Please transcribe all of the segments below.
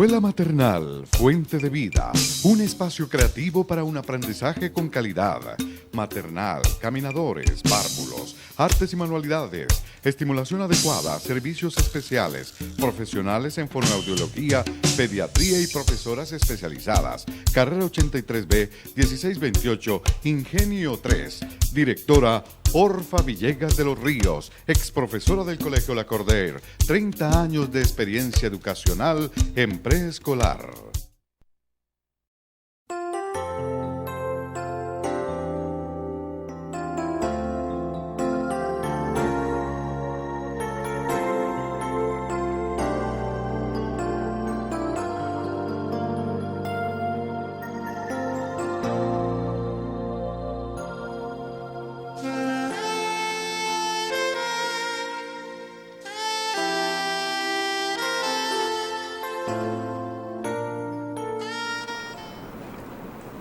Escuela Maternal Fuente de Vida, un espacio creativo para un aprendizaje con calidad. Maternal, caminadores, párvulos, artes y manualidades, estimulación adecuada, servicios especiales, profesionales en fonoaudiología, pediatría y profesoras especializadas. Carrera 83B, 1628, Ingenio 3. Directora Orfa Villegas de los Ríos, ex profesora del Colegio La Corder, 30 años de experiencia educacional en preescolar.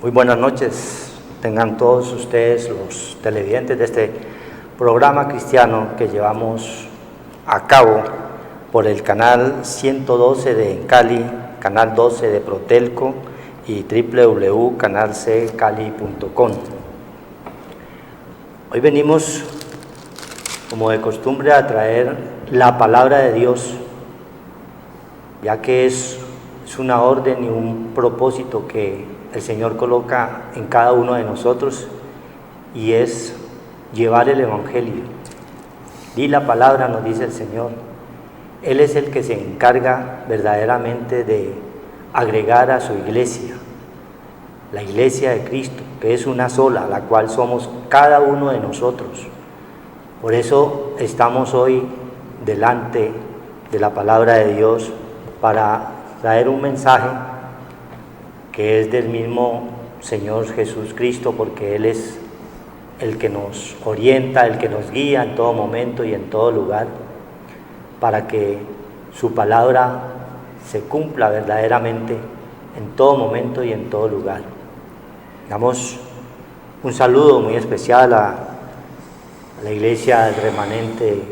Muy buenas noches, tengan todos ustedes los televidentes de este programa cristiano que llevamos a cabo por el canal 112 de Cali, canal 12 de Protelco y www.canalccali.com. Hoy venimos, como de costumbre, a traer la palabra de Dios, ya que es una orden y un propósito que el Señor coloca en cada uno de nosotros, y es llevar el Evangelio. Di la palabra, nos dice el Señor. Él es el que se encarga verdaderamente de agregar a su iglesia, la iglesia de Cristo, que es una sola, la cual somos cada uno de nosotros. Por eso estamos hoy delante de la palabra de Dios para traer un mensaje que es del mismo Señor Jesús Cristo, porque Él es el que nos orienta, el que nos guía en todo momento y en todo lugar, para que su palabra se cumpla verdaderamente en todo momento y en todo lugar. Damos un saludo muy especial a la iglesia del remanente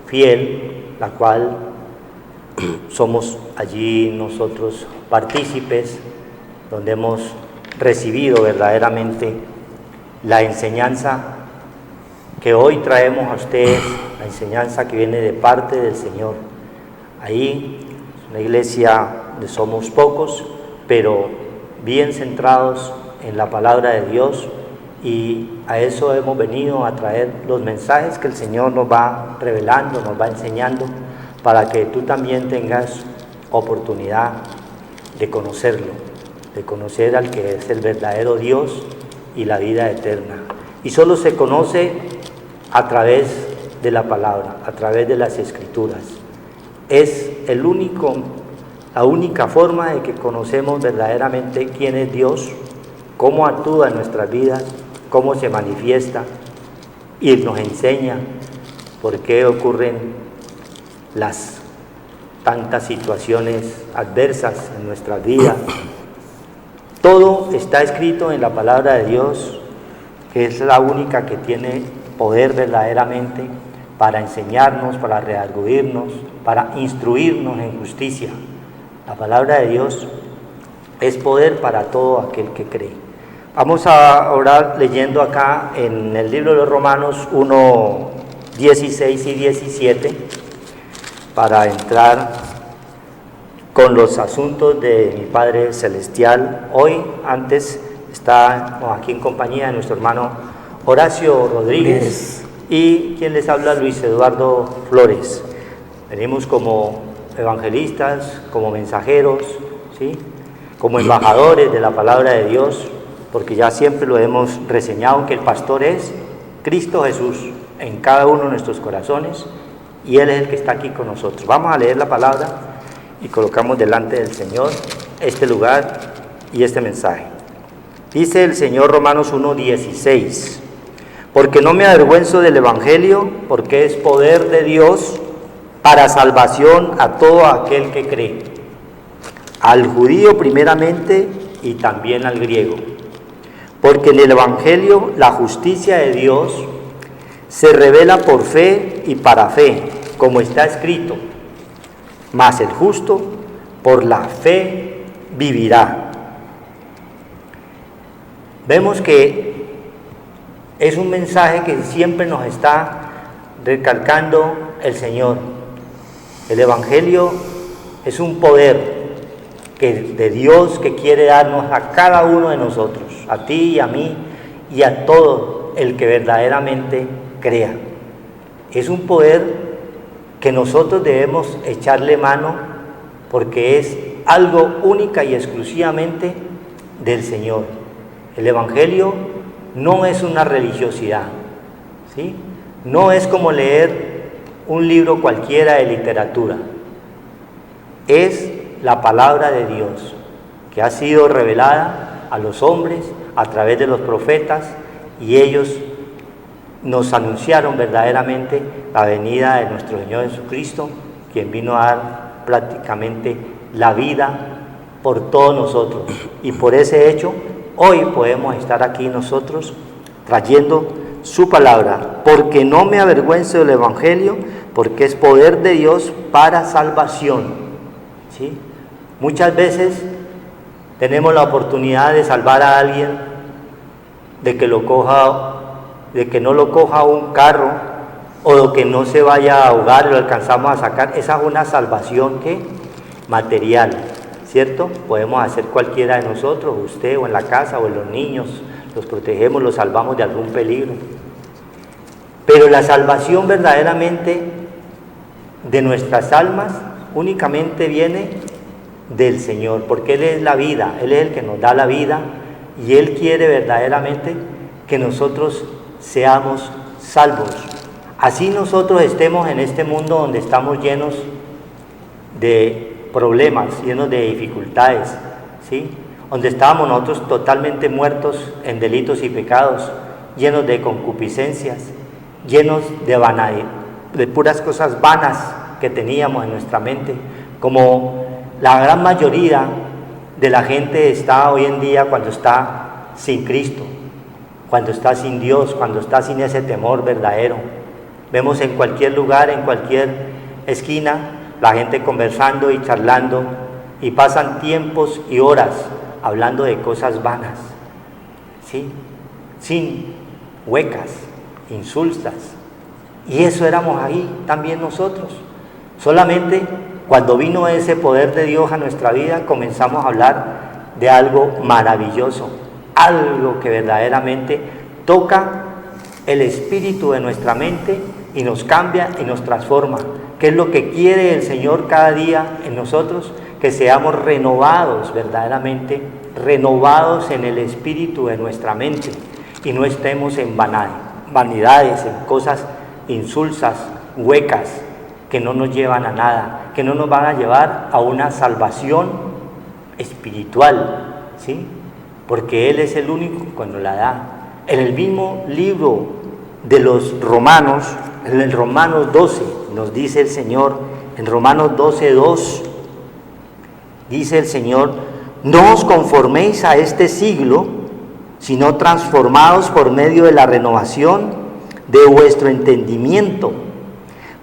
fiel, la cual somos allí nosotros partícipes, donde hemos recibido verdaderamente la enseñanza que hoy traemos a ustedes, la enseñanza que viene de parte del Señor. Ahí es una iglesia donde somos pocos, pero bien centrados en la palabra de Dios, y a eso hemos venido a traer los mensajes que el Señor nos va revelando, nos va enseñando, para que tú también tengas oportunidad de conocerlo, de conocer al que es el verdadero Dios y la vida eterna. Y solo se conoce a través de la palabra, a través de las Escrituras. Es la única forma de que conocemos verdaderamente quién es Dios, cómo actúa en nuestras vidas, cómo se manifiesta, y nos enseña por qué ocurren las tantas situaciones adversas en nuestras vidas. Todo está escrito en la palabra de Dios, que es la única que tiene poder verdaderamente para enseñarnos, para redarguirnos, para instruirnos en justicia. La palabra de Dios es poder para todo aquel que cree. Vamos a orar leyendo acá en el libro de los Romanos 1, 16 y 17, para entrar con los asuntos de mi Padre Celestial. Hoy, antes, está aquí en compañía de nuestro hermano Horacio Rodríguez y quien les habla, Luis Eduardo Flores. Venimos como evangelistas, como mensajeros, ¿sí?, como embajadores de la palabra de Dios, porque ya siempre lo hemos reseñado, que el pastor es Cristo Jesús en cada uno de nuestros corazones, y Él es el que está aquí con nosotros. Vamos a leer la palabra y colocamos delante del Señor este lugar y este mensaje. Dice el Señor, Romanos 1:16, porque no me avergüenzo del Evangelio, porque es poder de Dios para salvación a todo aquel que cree, al judío primeramente y también al griego. Porque en el Evangelio la justicia de Dios se revela por fe y para fe, como está escrito: mas el justo por la fe vivirá. Vemos que es un mensaje que siempre nos está recalcando el Señor. El Evangelio es un poder de Dios que quiere darnos a cada uno de nosotros, a ti y a mí y a todo el que verdaderamente crea. Es un poder que nosotros debemos echarle mano porque es algo única y exclusivamente del Señor. El Evangelio no es una religiosidad, ¿sí? No es como leer un libro cualquiera de literatura. Es la palabra de Dios que ha sido revelada a los hombres a través de los profetas, y ellos nos anunciaron verdaderamente la venida de nuestro Señor Jesucristo, quien vino a dar prácticamente la vida por todos nosotros. Y por ese hecho, hoy podemos estar aquí nosotros trayendo su palabra, porque no me avergüenzo del Evangelio, porque es poder de Dios para salvación. ¿Sí? Muchas veces tenemos la oportunidad de salvar a alguien, de que no lo coja un carro, o de que no se vaya a ahogar y lo alcanzamos a sacar. Esa es una salvación que material, ¿cierto? Podemos hacer cualquiera de nosotros, usted o en la casa o en los niños, los protegemos, los salvamos de algún peligro. Pero la salvación verdaderamente de nuestras almas únicamente viene del Señor, porque Él es la vida, Él es el que nos da la vida, y Él quiere verdaderamente que nosotros seamos salvos. Así nosotros estemos en este mundo donde estamos llenos de problemas, llenos de dificultades, ¿sí? Donde estábamos nosotros totalmente muertos en delitos y pecados, llenos de concupiscencias, llenos de puras cosas vanas que teníamos en nuestra mente, como la gran mayoría de la gente está hoy en día cuando está sin Cristo, cuando está sin Dios, cuando está sin ese temor verdadero. Vemos en cualquier lugar, en cualquier esquina, la gente conversando y charlando, y pasan tiempos y horas hablando de cosas vanas, ¿sí? Sin huecas, insultas. Y eso éramos ahí también nosotros. Solamente cuando vino ese poder de Dios a nuestra vida, comenzamos a hablar de algo maravilloso, algo que verdaderamente toca el espíritu de nuestra mente y nos cambia y nos transforma. ¿Qué es lo que quiere el Señor cada día en nosotros? Que seamos renovados verdaderamente, renovados en el espíritu de nuestra mente, y no estemos en vanidades, en cosas insulsas, huecas, que no nos llevan a nada, que no nos van a llevar a una salvación espiritual, ¿sí? Porque Él es el único que nos la da. En el mismo libro de los Romanos, en el Romanos 12, nos dice el Señor, en Romanos 12:2, dice el Señor: no os conforméis a este siglo, sino transformados por medio de la renovación de vuestro entendimiento,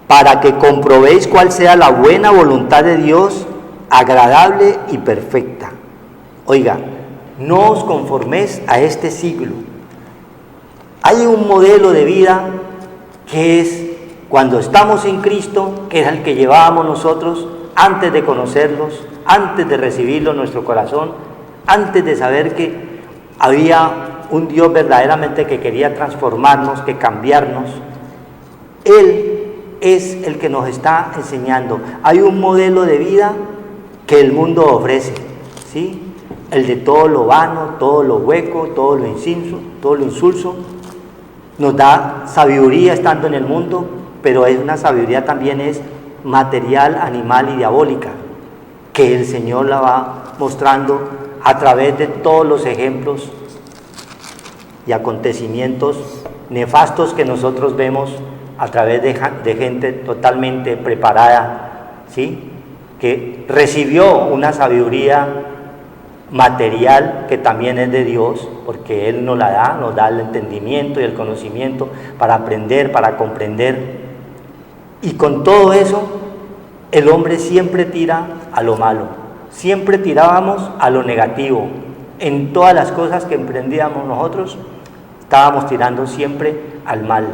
para que comprobéis cuál sea la buena voluntad de Dios, agradable y perfecta. Oiga, no os conforméis a este siglo. Hay un modelo de vida que es cuando estamos en Cristo, que es el que llevábamos nosotros antes de conocerlos, antes de recibirlo en nuestro corazón, antes de saber que había un Dios verdaderamente que quería transformarnos, que cambiarnos. Él es el que nos está enseñando. Hay un modelo de vida que el mundo ofrece, ¿sí? El de todo lo vano, todo lo hueco, todo lo insulso. Nos da sabiduría estando en el mundo, pero es una sabiduría también es material, animal y diabólica, que el Señor la va mostrando a través de todos los ejemplos y acontecimientos nefastos que nosotros vemos a través de gente totalmente preparada, ¿sí? Que recibió una sabiduría material que también es de Dios, porque Él nos da el entendimiento y el conocimiento para aprender, para comprender. Y con todo eso, el hombre siempre tira a lo malo, siempre tirábamos a lo negativo. En todas las cosas que emprendíamos nosotros, estábamos tirando siempre al mal.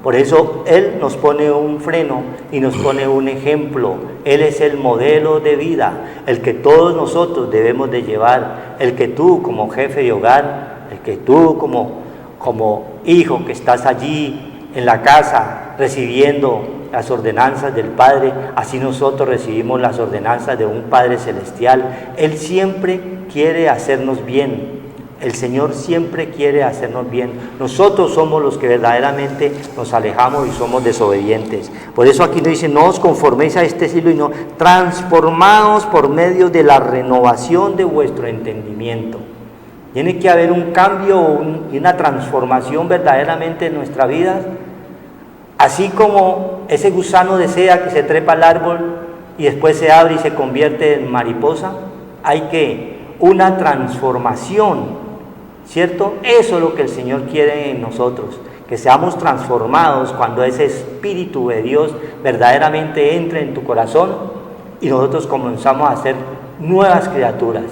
Por eso Él nos pone un freno y nos pone un ejemplo. Él es el modelo de vida, el que todos nosotros debemos de llevar, el que tú como jefe de hogar, el que tú como hijo que estás allí en la casa recibiendo las ordenanzas del Padre, así nosotros recibimos las ordenanzas de un Padre Celestial. Él siempre quiere hacernos bien. El Señor siempre quiere hacernos bien. Nosotros somos los que verdaderamente nos alejamos y somos desobedientes. Por eso aquí nos dice, no os conforméis a este siglo, sino transformados por medio de la renovación de vuestro entendimiento. Tiene que haber un cambio y una transformación verdaderamente en nuestra vida. Así como ese gusano desea que se trepa al árbol y después se abre y se convierte en mariposa, hay que una transformación, ¿cierto? Eso es lo que el Señor quiere en nosotros, que seamos transformados cuando ese Espíritu de Dios verdaderamente entre en tu corazón y nosotros comenzamos a ser nuevas criaturas.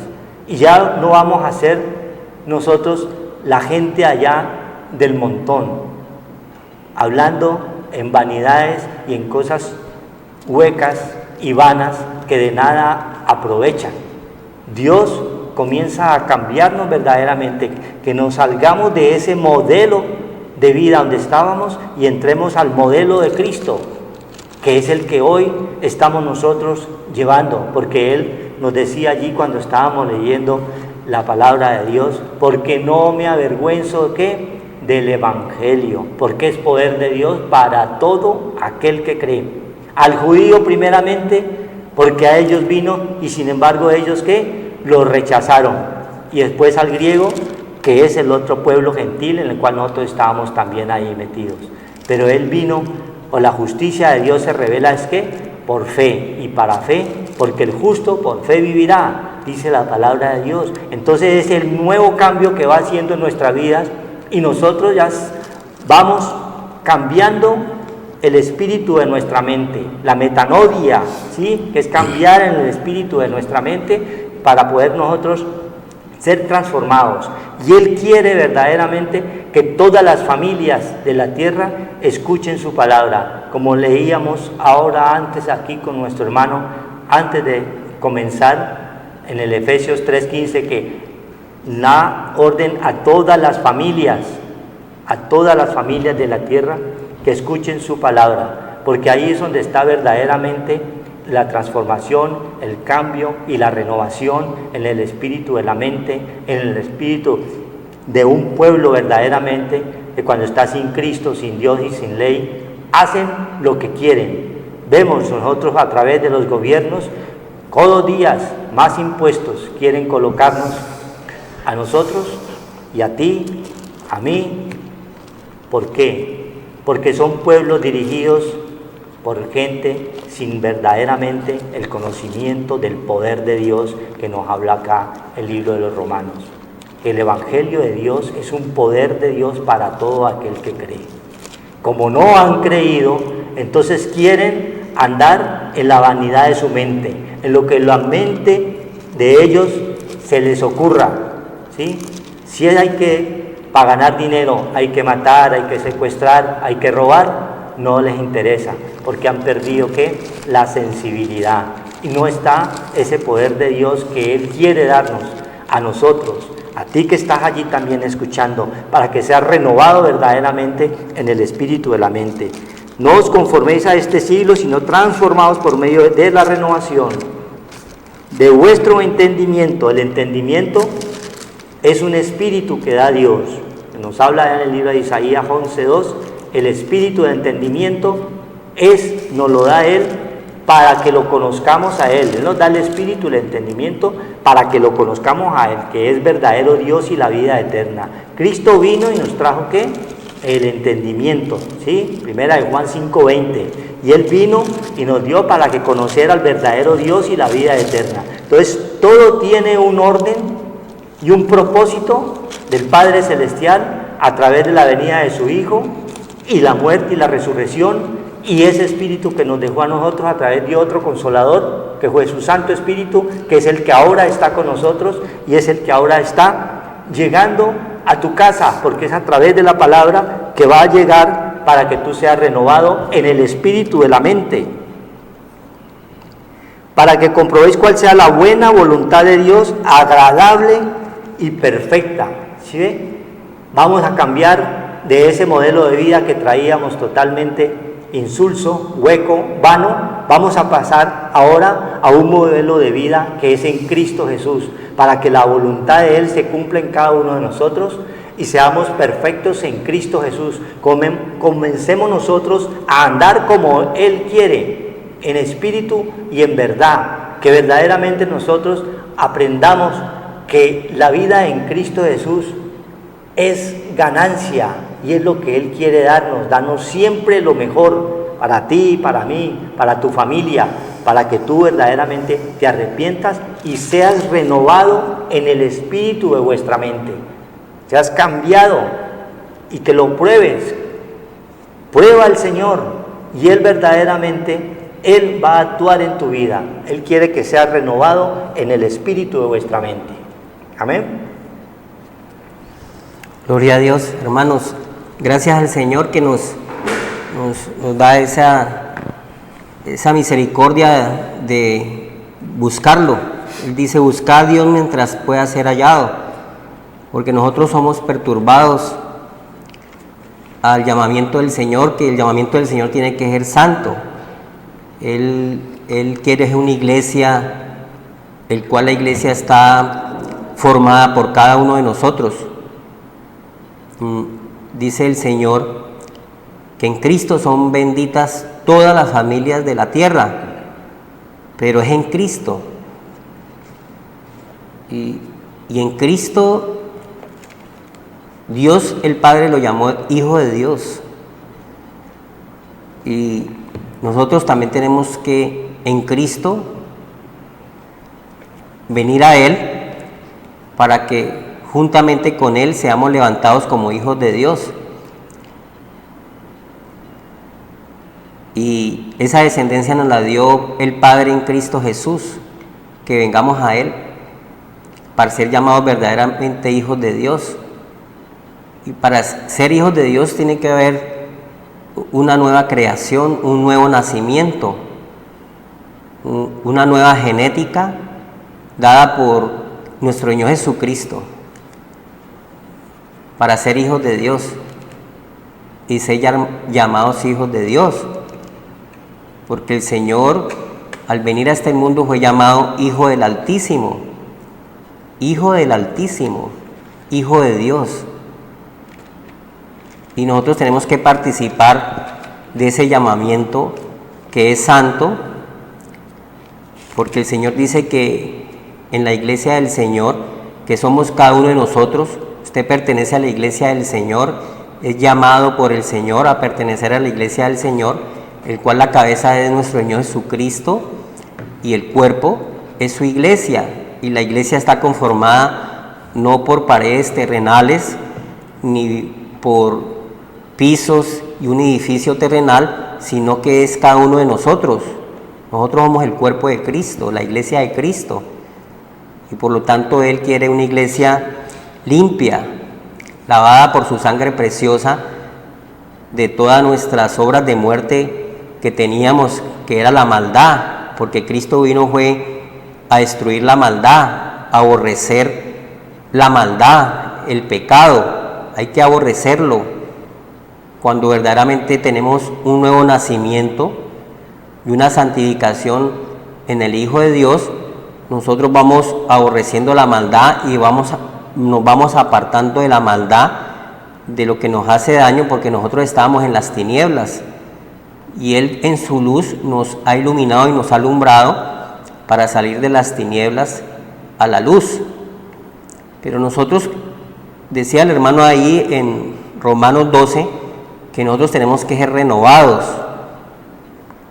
Y ya no vamos a ser nosotros la gente allá del montón, hablando en vanidades y en cosas huecas y vanas que de nada aprovechan. Dios comienza a cambiarnos verdaderamente, que nos salgamos de ese modelo de vida donde estábamos y entremos al modelo de Cristo, que es el que hoy estamos nosotros llevando, porque Él nos decía allí cuando estábamos leyendo la palabra de Dios, porque no me avergüenzo ¿qué? Del Evangelio, porque es poder de Dios para todo aquel que cree. Al judío primeramente, porque a ellos vino y sin embargo ellos ¿qué? Lo rechazaron. Y después al griego, que es el otro pueblo gentil en el cual nosotros estábamos también ahí metidos. Pero Él vino, o la justicia de Dios se revela es que por fe y para fe, porque el justo por fe vivirá, dice la palabra de Dios. Entonces es el nuevo cambio que va haciendo en nuestras vidas y nosotros ya vamos cambiando el espíritu de nuestra mente, la metanoia, ¿sí? Que es cambiar en el espíritu de nuestra mente para poder nosotros ser transformados. Y Él quiere verdaderamente que todas las familias de la tierra escuchen su palabra, como leíamos ahora antes aquí con nuestro hermano, antes de comenzar en el Efesios 3:15, que da orden a todas las familias de la tierra que escuchen su palabra, porque ahí es donde está verdaderamente la transformación, el cambio y la renovación en el espíritu de la mente, en el espíritu de un pueblo verdaderamente que cuando está sin Cristo, sin Dios y sin ley, hacen lo que quieren. Vemos nosotros a través de los gobiernos, todos los días más impuestos quieren colocarnos a nosotros y a ti, a mí. ¿Por qué? Porque son pueblos dirigidos por gente sin verdaderamente el conocimiento del poder de Dios que nos habla acá el libro de los Romanos. El Evangelio de Dios es un poder de Dios para todo aquel que cree. Como no han creído, entonces quieren andar en la vanidad de su mente, en lo que la mente de ellos se les ocurra, ¿sí? Si hay que, para ganar dinero, hay que matar, hay que secuestrar, hay que robar, no les interesa, porque han perdido ¿qué? La sensibilidad. Y no está ese poder de Dios que Él quiere darnos a nosotros, a ti que estás allí también escuchando, para que seas renovado verdaderamente en el espíritu de la mente. No os conforméis a este siglo, sino transformados por medio de la renovación de vuestro entendimiento. El entendimiento es un espíritu que da Dios. Nos habla en el libro de Isaías 11:2, el espíritu de entendimiento nos lo da Él para que lo conozcamos a Él. Él nos da el espíritu, el entendimiento, para que lo conozcamos a Él, que es verdadero Dios y la vida eterna. Cristo vino y nos trajo ¿qué? El entendimiento, ¿sí? Primera de Juan 5:20. Y Él vino y nos dio para que conociera al verdadero Dios y la vida eterna. Entonces, todo tiene un orden y un propósito del Padre Celestial a través de la venida de su Hijo y la muerte y la resurrección y ese Espíritu que nos dejó a nosotros a través de otro Consolador, que fue su Santo Espíritu, que es el que ahora está con nosotros y es el que ahora está llegando a tu casa, porque es a través de la palabra que va a llegar para que tú seas renovado en el espíritu de la mente, para que comprobéis cuál sea la buena voluntad de Dios, agradable y perfecta. ¿Sí ve? Vamos a cambiar de ese modelo de vida que traíamos totalmente insulso, hueco, vano. Vamos a pasar ahora a un modelo de vida que es en Cristo Jesús, para que la voluntad de Él se cumpla en cada uno de nosotros y seamos perfectos en Cristo Jesús. Comencemos nosotros a andar como Él quiere, en espíritu y en verdad, que verdaderamente nosotros aprendamos que la vida en Cristo Jesús es ganancia y es lo que Él quiere darnos siempre lo mejor para ti, para mí, para tu familia, para que tú verdaderamente te arrepientas y seas renovado en el espíritu de vuestra mente, seas cambiado y te lo pruebes. Prueba al Señor y Él verdaderamente, Él va a actuar en tu vida. Él quiere que seas renovado en el espíritu de vuestra mente. Amén. Gloria a Dios, hermanos. Gracias al Señor que nos da esa misericordia de buscarlo. Él dice: buscad a Dios mientras pueda ser hallado, porque nosotros somos perturbados al llamamiento del Señor, que el llamamiento del Señor tiene que ser santo. Él quiere una iglesia, el cual la iglesia está formada por cada uno de nosotros. Dice el Señor que en Cristo son benditas todas las familias de la tierra, pero es en Cristo. Y en Cristo Dios el Padre lo llamó Hijo de Dios. Y nosotros también tenemos que en Cristo venir a Él para que juntamente con Él seamos levantados como hijos de Dios. Y esa descendencia nos la dio el Padre en Cristo Jesús, que vengamos a Él para ser llamados verdaderamente hijos de Dios. Y para ser hijos de Dios tiene que haber una nueva creación, un nuevo nacimiento, una nueva genética dada por nuestro Señor Jesucristo, para ser hijos de Dios y ser llamados hijos de Dios, porque el Señor al venir a este mundo fue llamado Hijo del Altísimo, Hijo del Altísimo, Hijo de Dios. Y nosotros tenemos que participar de ese llamamiento que es santo, porque el Señor dice que en la iglesia del Señor, que somos cada uno de nosotros, usted pertenece a la iglesia del Señor, es llamado por el Señor a pertenecer a la iglesia del Señor, el cual la cabeza es nuestro Señor Jesucristo y el cuerpo es su iglesia. Y la iglesia está conformada no por paredes terrenales ni por pisos y un edificio terrenal, sino que es cada uno de nosotros. Nosotros somos el cuerpo de Cristo, la iglesia de Cristo. Y por lo tanto Él quiere una iglesia limpia, lavada por su sangre preciosa de todas nuestras obras de muerte que teníamos, que era la maldad, porque Cristo fue a destruir la maldad, a aborrecer la maldad, el pecado. Hay que aborrecerlo. Cuando verdaderamente tenemos un nuevo nacimiento y una santificación en el Hijo de Dios, nosotros vamos aborreciendo la maldad y nos vamos apartando de la maldad, de lo que nos hace daño, porque nosotros estábamos en las tinieblas y Él en su luz nos ha iluminado y nos ha alumbrado para salir de las tinieblas a la luz. Pero nosotros, decía el hermano ahí en Romanos 12, que nosotros tenemos que ser renovados.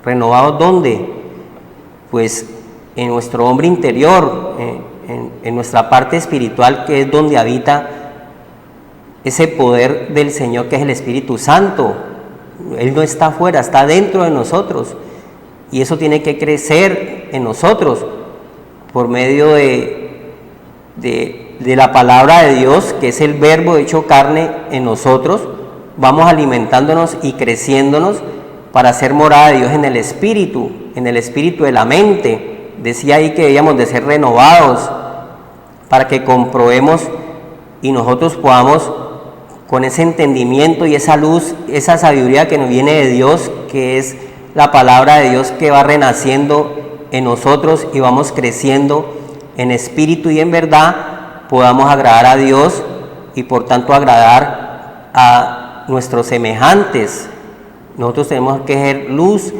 ¿Renovados dónde? Pues en nuestro hombre interior, en nuestra parte espiritual, que es donde habita ese poder del Señor, que es el Espíritu Santo. Él no está afuera, está dentro de nosotros. Y eso tiene que crecer en nosotros por medio de la palabra de Dios, que es el verbo hecho carne en nosotros. Vamos alimentándonos y creciéndonos para hacer morada de Dios en el espíritu de la mente. Decía ahí que debíamos de ser renovados para que comprobemos y nosotros podamos, con ese entendimiento y esa luz, esa sabiduría que nos viene de Dios, que es la palabra de Dios que va renaciendo en nosotros y vamos creciendo en espíritu y en verdad, podamos agradar a Dios y por tanto agradar a nuestros semejantes. Nosotros tenemos que ser luz,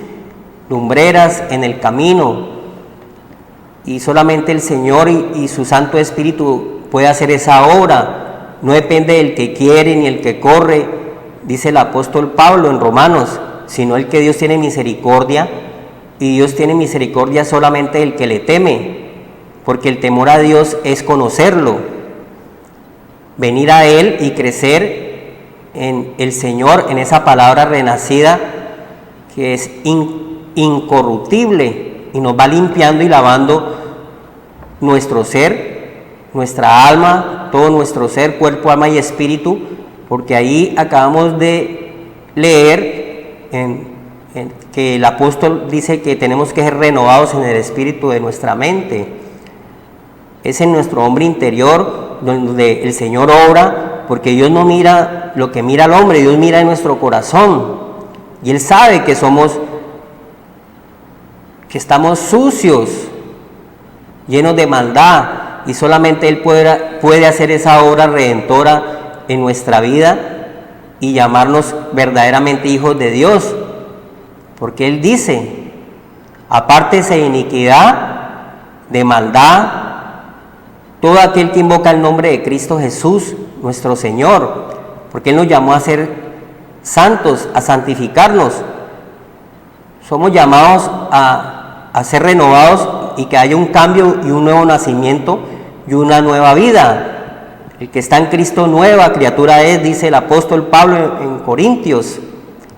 lumbreras en el camino, y solamente el Señor y su Santo Espíritu puede hacer esa obra. No depende del que quiere ni el que corre, dice el apóstol Pablo en Romanos, sino el que Dios tiene misericordia, y Dios tiene misericordia solamente del que le teme, porque el temor a Dios es conocerlo, venir a Él y crecer en el Señor, en esa palabra renacida que es incorruptible y nos va limpiando y lavando nuestro ser, nuestra alma, todo nuestro ser, cuerpo, alma y espíritu, porque ahí acabamos de leer que el apóstol dice que tenemos que ser renovados en el espíritu de nuestra mente. Es en nuestro hombre interior donde el Señor obra, porque Dios no mira lo que mira el hombre, Dios mira en nuestro corazón, y Él sabe que estamos sucios, llenos de maldad, y solamente Él puede hacer esa obra redentora en nuestra vida y llamarnos verdaderamente hijos de Dios, porque Él dice: apártese de iniquidad, de maldad, todo aquel que invoca el nombre de Cristo Jesús, nuestro Señor, porque Él nos llamó a ser santos, a santificarnos. Somos llamados a ser renovados y que haya un cambio y un nuevo nacimiento y una nueva vida. El que está en Cristo, nueva criatura es, dice el apóstol Pablo en Corintios,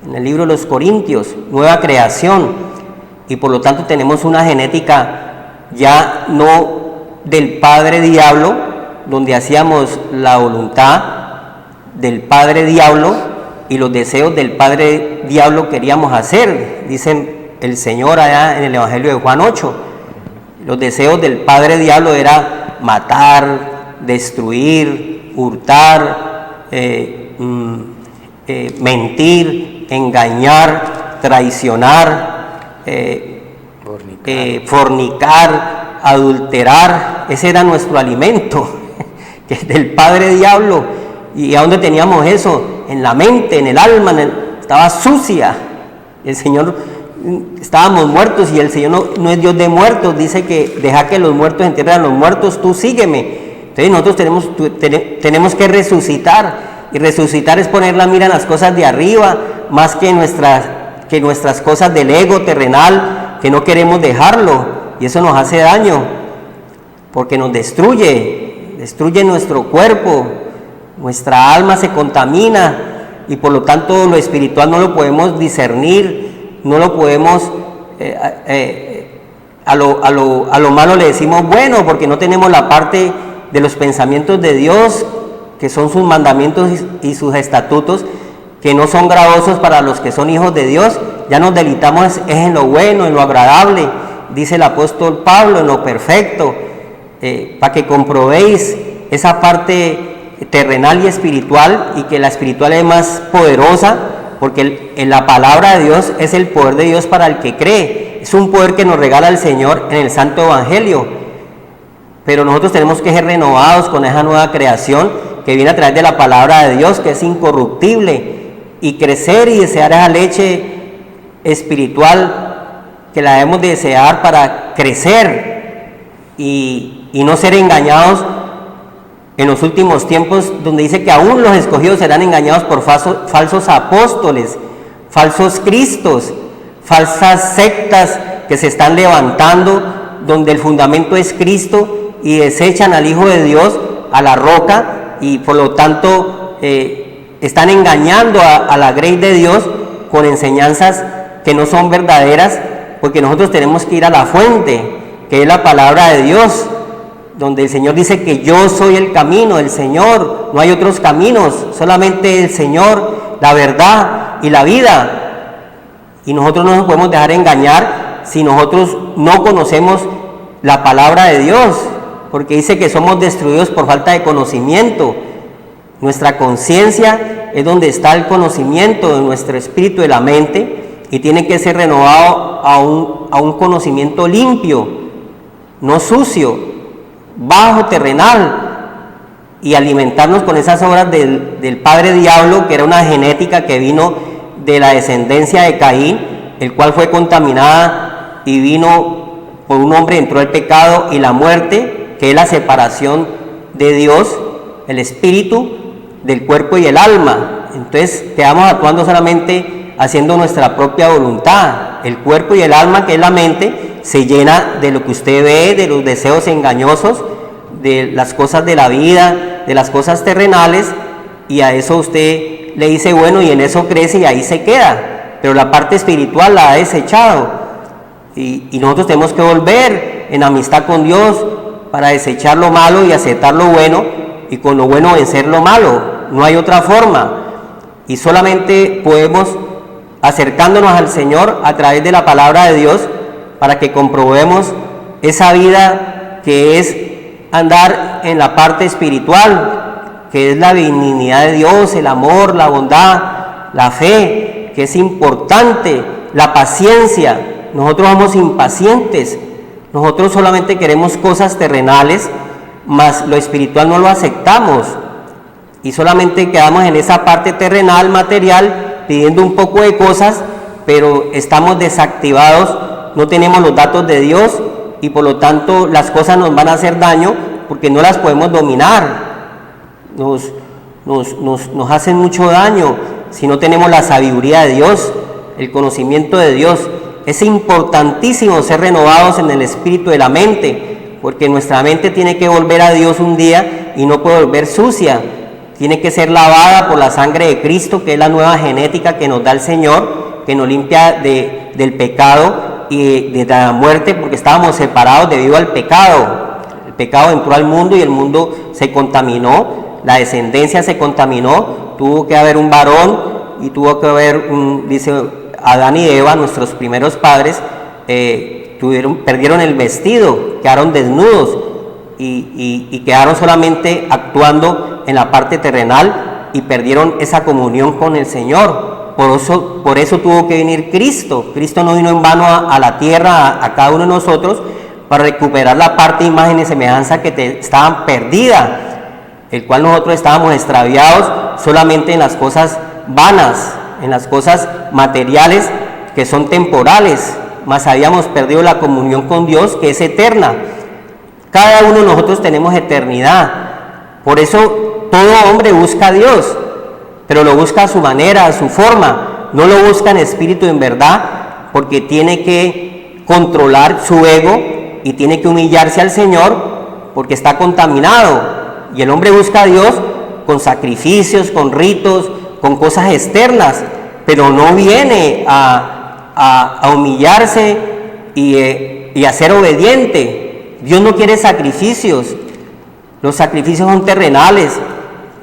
en el libro de los Corintios, nueva creación, y por lo tanto tenemos una genética ya no del padre diablo, donde hacíamos la voluntad del padre diablo y los deseos del padre diablo queríamos hacer, dice el Señor allá en el Evangelio de Juan 8. Los deseos del padre diablo era matar, destruir, hurtar, mentir, engañar, traicionar, fornicar, adulterar. Ese era nuestro alimento, que es del padre diablo. ¿Y a dónde teníamos eso? En la mente, en el alma, estaba sucia. El Señor, estábamos muertos, y el Señor no es Dios de muertos, dice que deja que los muertos entierren a los muertos, tú sígueme. Entonces nosotros tenemos que resucitar, y resucitar es poner la mira en las cosas de arriba, más que nuestras cosas del ego terrenal, que no queremos dejarlo, y eso nos hace daño, porque nos destruye nuestro cuerpo, nuestra alma se contamina, y por lo tanto lo espiritual no lo podemos discernir, no lo podemos, a lo malo le decimos bueno, porque no tenemos la parte de los pensamientos de Dios, que son sus mandamientos y sus estatutos, que no son gravosos para los que son hijos de Dios. Ya nos deleitamos en lo bueno, en lo agradable, dice el apóstol Pablo, en lo perfecto, para que comprobéis esa parte terrenal y espiritual, y que la espiritual es más poderosa, porque en la palabra de Dios es el poder de Dios para el que cree. Es un poder que nos regala el Señor en el Santo Evangelio, pero nosotros tenemos que ser renovados con esa nueva creación que viene a través de la palabra de Dios, que es incorruptible, y crecer y desear esa leche espiritual que la debemos desear para crecer y no ser engañados en los últimos tiempos, donde dice que aún los escogidos serán engañados por falsos apóstoles, falsos cristos, falsas sectas que se están levantando, donde el fundamento es Cristo, y desechan al Hijo de Dios, a la roca, y por lo tanto están engañando a la grey de Dios, con enseñanzas que no son verdaderas, porque nosotros tenemos que ir a la fuente, que es la palabra de Dios, donde el Señor dice que yo soy el camino, el Señor, no hay otros caminos, solamente el Señor, la verdad y la vida. Y nosotros no nos podemos dejar engañar si nosotros no conocemos la palabra de Dios, porque dice que somos destruidos por falta de conocimiento. Nuestra conciencia es donde está el conocimiento de nuestro espíritu, de la mente, y tiene que ser renovado a un conocimiento limpio, no sucio, bajo, terrenal, y alimentarnos con esas obras del padre diablo, que era una genética que vino de la descendencia de Caín, el cual fue contaminada y vino por un hombre, entró el pecado y la muerte, que es la separación de Dios, el espíritu, del cuerpo y el alma. Entonces quedamos actuando solamente haciendo nuestra propia voluntad. El cuerpo y el alma, que es la mente, se llena de lo que usted ve, de los deseos engañosos, de las cosas de la vida, de las cosas terrenales, y a eso usted le dice bueno, y en eso crece y ahí se queda, pero la parte espiritual la ha desechado, y nosotros tenemos que volver en amistad con Dios para desechar lo malo y aceptar lo bueno, y con lo bueno vencer lo malo. No hay otra forma, y solamente podemos acercándonos al Señor a través de la palabra de Dios, para que comprobemos esa vida que es andar en la parte espiritual, que es la benignidad de Dios, el amor, la bondad, la fe, que es importante, la paciencia. Nosotros somos impacientes, nosotros solamente queremos cosas terrenales, mas lo espiritual no lo aceptamos, y solamente quedamos en esa parte terrenal, material, pidiendo un poco de cosas, pero estamos desactivados, no tenemos los datos de Dios, y por lo tanto las cosas nos van a hacer daño porque no las podemos dominar, nos hacen mucho daño si no tenemos la sabiduría de Dios, el conocimiento de Dios. Es importantísimo ser renovados en el espíritu de la mente, porque nuestra mente tiene que volver a Dios un día y no puede volver sucia, tiene que ser lavada por la sangre de Cristo, que es la nueva genética que nos da el Señor, que nos limpia del pecado y de la muerte, porque estábamos separados debido al pecado. El pecado entró al mundo y el mundo se contaminó, la descendencia se contaminó, tuvo que haber un varón y tuvo que haber dice Adán y Eva, nuestros primeros padres, perdieron el vestido, quedaron desnudos y quedaron solamente actuando en la parte terrenal y perdieron esa comunión con el Señor. Por eso tuvo que venir Cristo. Cristo no vino en vano a la tierra, a cada uno de nosotros, para recuperar la parte, imagen y semejanza que estaban perdidas, el cual nosotros estábamos extraviados solamente en las cosas vanas, en las cosas materiales que son temporales, mas habíamos perdido la comunión con Dios, que es eterna. Cada uno de nosotros tenemos eternidad. Por eso todo hombre busca a Dios, pero lo busca a su manera, a su forma, no lo busca en espíritu, en verdad, porque tiene que controlar su ego y tiene que humillarse al Señor, porque está contaminado. Y el hombre busca a Dios con sacrificios, con ritos, con cosas externas, pero no viene a humillarse y a ser obediente. Dios no quiere sacrificios, los sacrificios son terrenales.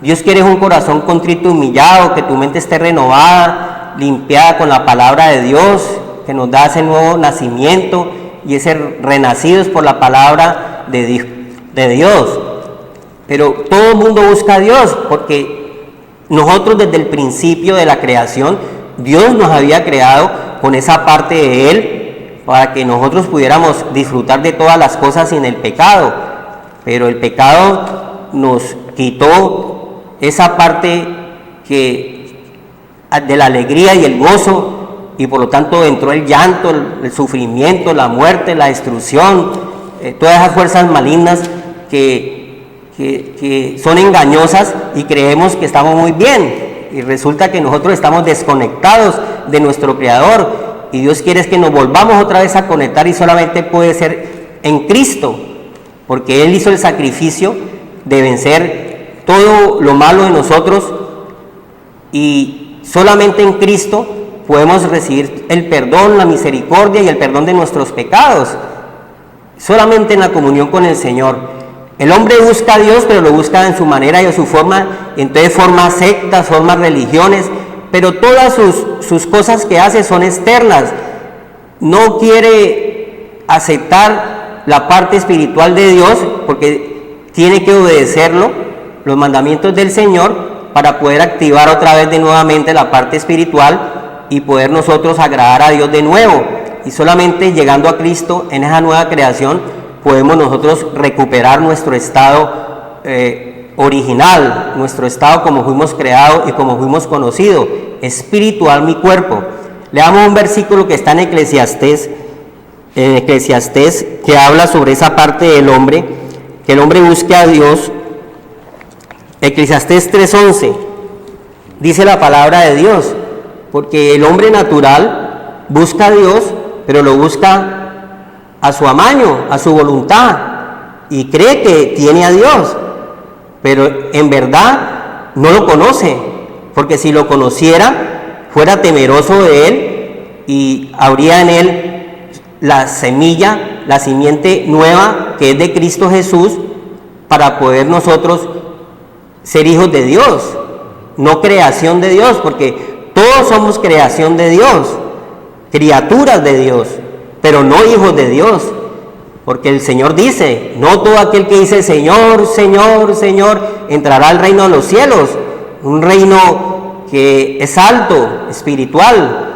Dios quiere un corazón contrito, humillado, que tu mente esté renovada, limpiada con la palabra de Dios, que nos da ese nuevo nacimiento y ese renacidos por la palabra de Dios. Pero todo el mundo busca a Dios, porque nosotros desde el principio de la creación, Dios nos había creado con esa parte de Él, para que nosotros pudiéramos disfrutar de todas las cosas sin el pecado. Pero el pecado nos quitó esa parte de la alegría y el gozo, y por lo tanto entró el llanto, el sufrimiento, la muerte, la destrucción, todas esas fuerzas malignas que son engañosas, y creemos que estamos muy bien, y resulta que nosotros estamos desconectados de nuestro Creador, y Dios quiere que nos volvamos otra vez a conectar, y solamente puede ser en Cristo, porque Él hizo el sacrificio de vencer todo lo malo de nosotros, y solamente en Cristo podemos recibir el perdón, la misericordia y el perdón de nuestros pecados. Solamente en la comunión con el Señor. El hombre busca a Dios, pero lo busca en su manera y a su forma, entonces forma sectas, forma religiones, pero todas sus cosas que hace son externas. No quiere aceptar la parte espiritual de Dios, porque tiene que obedecerlo, los mandamientos del Señor, para poder activar otra vez de nuevamente la parte espiritual y poder nosotros agradar a Dios de nuevo. Y solamente llegando a Cristo en esa nueva creación podemos nosotros recuperar nuestro estado original, nuestro estado como fuimos creados y como fuimos conocidos, espiritual mi cuerpo. Leamos un versículo que está en Eclesiastés, que habla sobre esa parte del hombre, que el hombre busque a Dios. Eclesiastés 3:11, dice la palabra de Dios, porque el hombre natural busca a Dios, pero lo busca a su amaño, a su voluntad, y cree que tiene a Dios, pero en verdad no lo conoce, porque si lo conociera, fuera temeroso de Él, y habría en Él la semilla, la simiente nueva, que es de Cristo Jesús, para poder nosotros ser hijos de Dios, no creación de Dios, porque todos somos creación de Dios, criaturas de Dios, pero no hijos de Dios, porque el Señor dice, no todo aquel que dice Señor, Señor, Señor, entrará al reino de los cielos, un reino que es alto, espiritual,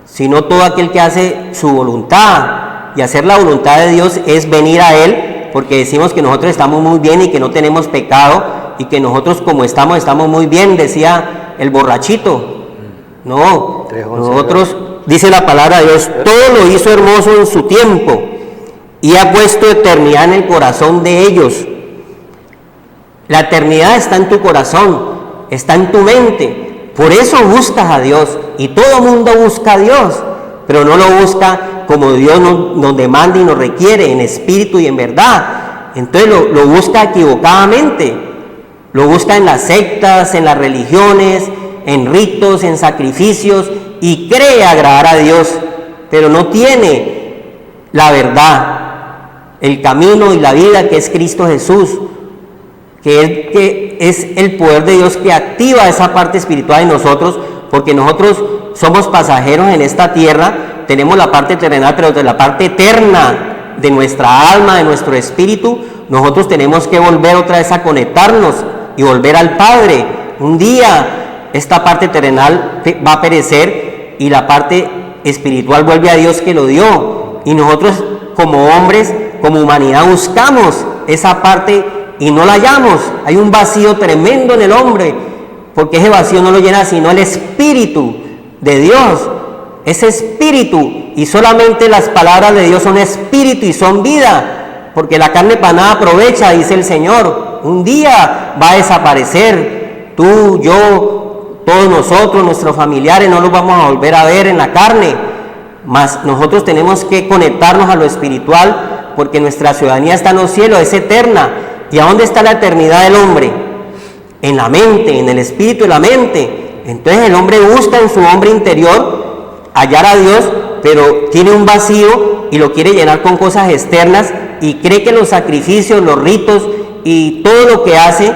sino todo aquel que hace su voluntad, y hacer la voluntad de Dios es venir a Él, porque decimos que nosotros estamos muy bien y que no tenemos pecado, y que nosotros como estamos muy bien, decía el borrachito. No, nosotros, dice la palabra de Dios, todo lo hizo hermoso en su tiempo y ha puesto eternidad en el corazón de ellos. La eternidad está en tu corazón, está en tu mente, por eso buscas a Dios, y todo mundo busca a Dios, pero no lo busca como Dios nos demanda y nos requiere, en espíritu y en verdad. Entonces lo busca equivocadamente. Lo busca en las sectas, en las religiones, en ritos, en sacrificios, y cree agradar a Dios, pero no tiene la verdad, el camino y la vida que es Cristo Jesús, que es el poder de Dios que activa esa parte espiritual en nosotros, porque nosotros somos pasajeros en esta tierra, tenemos la parte terrenal, pero de la parte eterna de nuestra alma, de nuestro espíritu, nosotros tenemos que volver otra vez a conectarnos y volver al Padre. Un día esta parte terrenal va a perecer y la parte espiritual vuelve a Dios que lo dio, y nosotros como hombres, como humanidad, buscamos esa parte y no la hallamos. Hay un vacío tremendo en el hombre, porque ese vacío no lo llena sino el Espíritu de Dios, ese Espíritu, y solamente las palabras de Dios son Espíritu y son vida, porque la carne para nada aprovecha, dice el Señor. Un día va a desaparecer, tú, yo, todos nosotros, nuestros familiares, no los vamos a volver a ver en la carne, mas nosotros tenemos que conectarnos a lo espiritual, porque nuestra ciudadanía está en los cielos, es eterna. ¿Y a dónde está la eternidad del hombre? En la mente, en el espíritu y la mente. Entonces el hombre busca en su hombre interior hallar a Dios, pero tiene un vacío y lo quiere llenar con cosas externas, y cree que los sacrificios, los ritos y todo lo que hace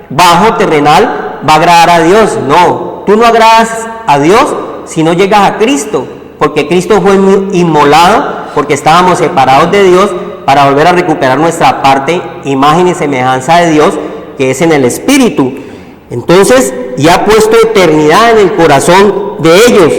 bajo terrenal va a agradar a Dios. No, tú no agradas a Dios si no llegas a Cristo, porque Cristo fue inmolado, porque estábamos separados de Dios, para volver a recuperar nuestra parte, imagen y semejanza de Dios, que es en el Espíritu. Entonces, ya ha puesto eternidad en el corazón de ellos,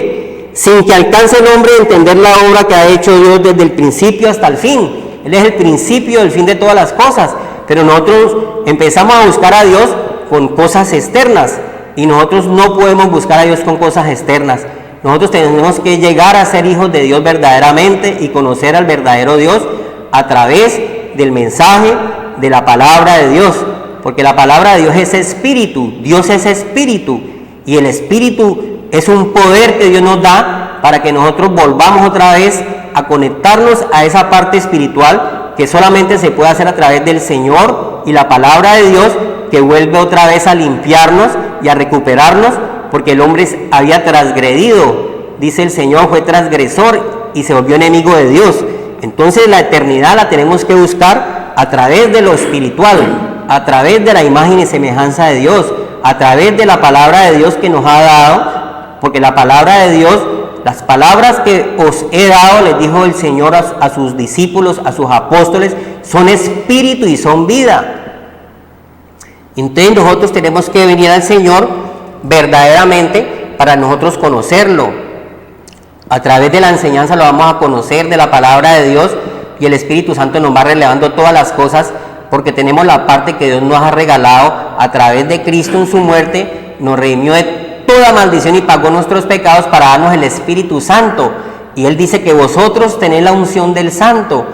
sin que alcance el hombre a entender la obra que ha hecho Dios desde el principio hasta el fin. Él es el principio del fin de todas las cosas, pero nosotros empezamos a buscar a Dios con cosas externas, y nosotros no podemos buscar a Dios con cosas externas. Nosotros tenemos que llegar a ser hijos de Dios verdaderamente y conocer al verdadero Dios a través del mensaje de la palabra de Dios, porque la palabra de Dios es espíritu, Dios es espíritu, y el espíritu es un poder que Dios nos da para que nosotros volvamos otra vez a conectarnos a esa parte espiritual, que solamente se puede hacer a través del Señor y la palabra de Dios, que vuelve otra vez a limpiarnos y a recuperarnos, porque el hombre había transgredido dice el Señor, fue transgresor y se volvió enemigo de Dios. Entonces la eternidad la tenemos que buscar a través de lo espiritual, a través de la imagen y semejanza de Dios, a través de la palabra de Dios que nos ha dado, porque la palabra de Dios, las palabras que os he dado, les dijo el Señor a sus discípulos, a sus apóstoles, son espíritu y son vida. Entonces nosotros tenemos que venir al Señor verdaderamente para nosotros conocerlo. A través de la enseñanza lo vamos a conocer, de la palabra de Dios, y el Espíritu Santo nos va revelando todas las cosas, porque tenemos la parte que Dios nos ha regalado a través de Cristo en su muerte, nos redimió de toda maldición y pagó nuestros pecados para darnos el Espíritu Santo. Y Él dice que vosotros tenéis la unción del Santo,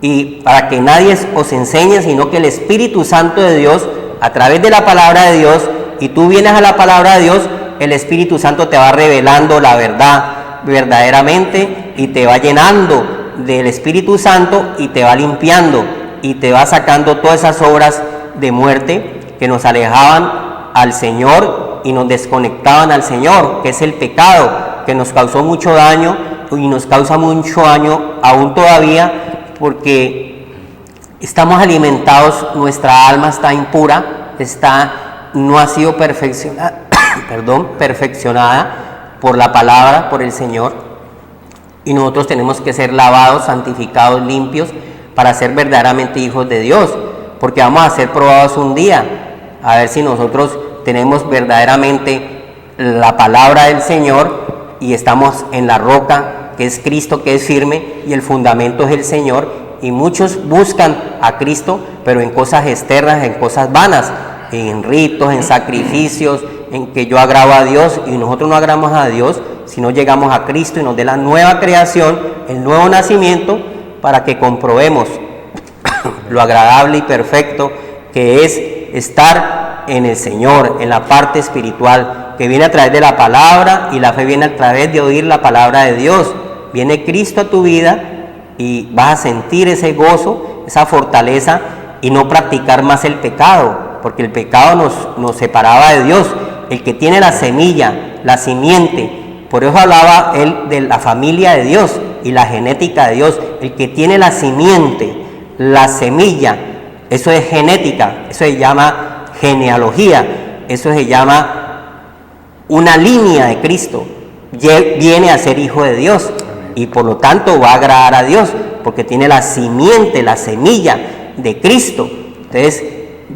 y para que nadie os enseñe, sino que el Espíritu Santo de Dios, a través de la palabra de Dios, y tú vienes a la palabra de Dios, el Espíritu Santo te va revelando la verdad verdaderamente y te va llenando del Espíritu Santo y te va limpiando y te va sacando todas esas obras de muerte que nos alejaban al Señor y nos desconectaban al Señor, que es el pecado, que nos causó mucho daño y nos causa mucho daño aún todavía, porque estamos alimentados, nuestra alma está impura, no ha sido perfeccionada, perfeccionada por la palabra, por el Señor, y nosotros tenemos que ser lavados, santificados, limpios, para ser verdaderamente hijos de Dios, porque vamos a ser probados un día, a ver si nosotros tenemos verdaderamente la palabra del Señor y estamos en la roca, que es Cristo, que es firme, y el fundamento es el Señor, y muchos buscan a Cristo, pero en cosas externas, en cosas vanas, en ritos, en sacrificios, en que yo agravo a Dios, y nosotros no agradamos a Dios si no llegamos a Cristo y nos dé la nueva creación, el nuevo nacimiento, para que comprobemos lo agradable y perfecto que es estar en el Señor, en la parte espiritual, que viene a través de la palabra, y la fe viene a través de oír la palabra de Dios. Viene Cristo a tu vida y vas a sentir ese gozo, esa fortaleza, y no practicar más el pecado, porque el pecado nos separaba de Dios. El que tiene la semilla, la simiente, por eso hablaba él de la familia de Dios y la genética de Dios. El que tiene la simiente, la semilla, eso es genética, eso se llama genealogía, eso se llama una línea de Cristo, viene a ser hijo de Dios y por lo tanto va a agradar a Dios, porque tiene la simiente, la semilla de Cristo. Entonces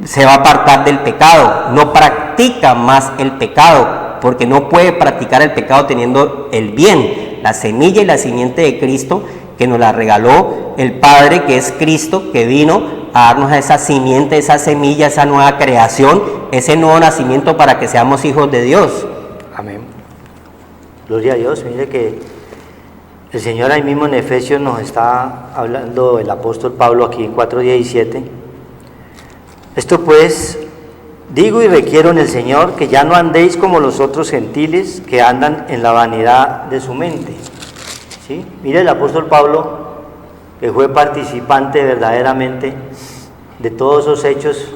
se va a apartar del pecado, no practica más el pecado, porque no puede practicar el pecado teniendo el bien, la semilla y la simiente de Cristo, que nos la regaló el Padre, que es Cristo, que vino a darnos esa simiente, esa semilla, esa nueva creación, ese nuevo nacimiento para que seamos hijos de Dios. Amén. Gloria a Dios. Mire que el Señor ahí mismo en Efesios nos está hablando, el apóstol Pablo aquí en 4:17. Esto pues digo y requiero en el Señor, que ya no andéis como los otros gentiles que andan en la vanidad de su mente. ¿Sí? Mire el apóstol Pablo, que fue participante verdaderamente de todos esos hechos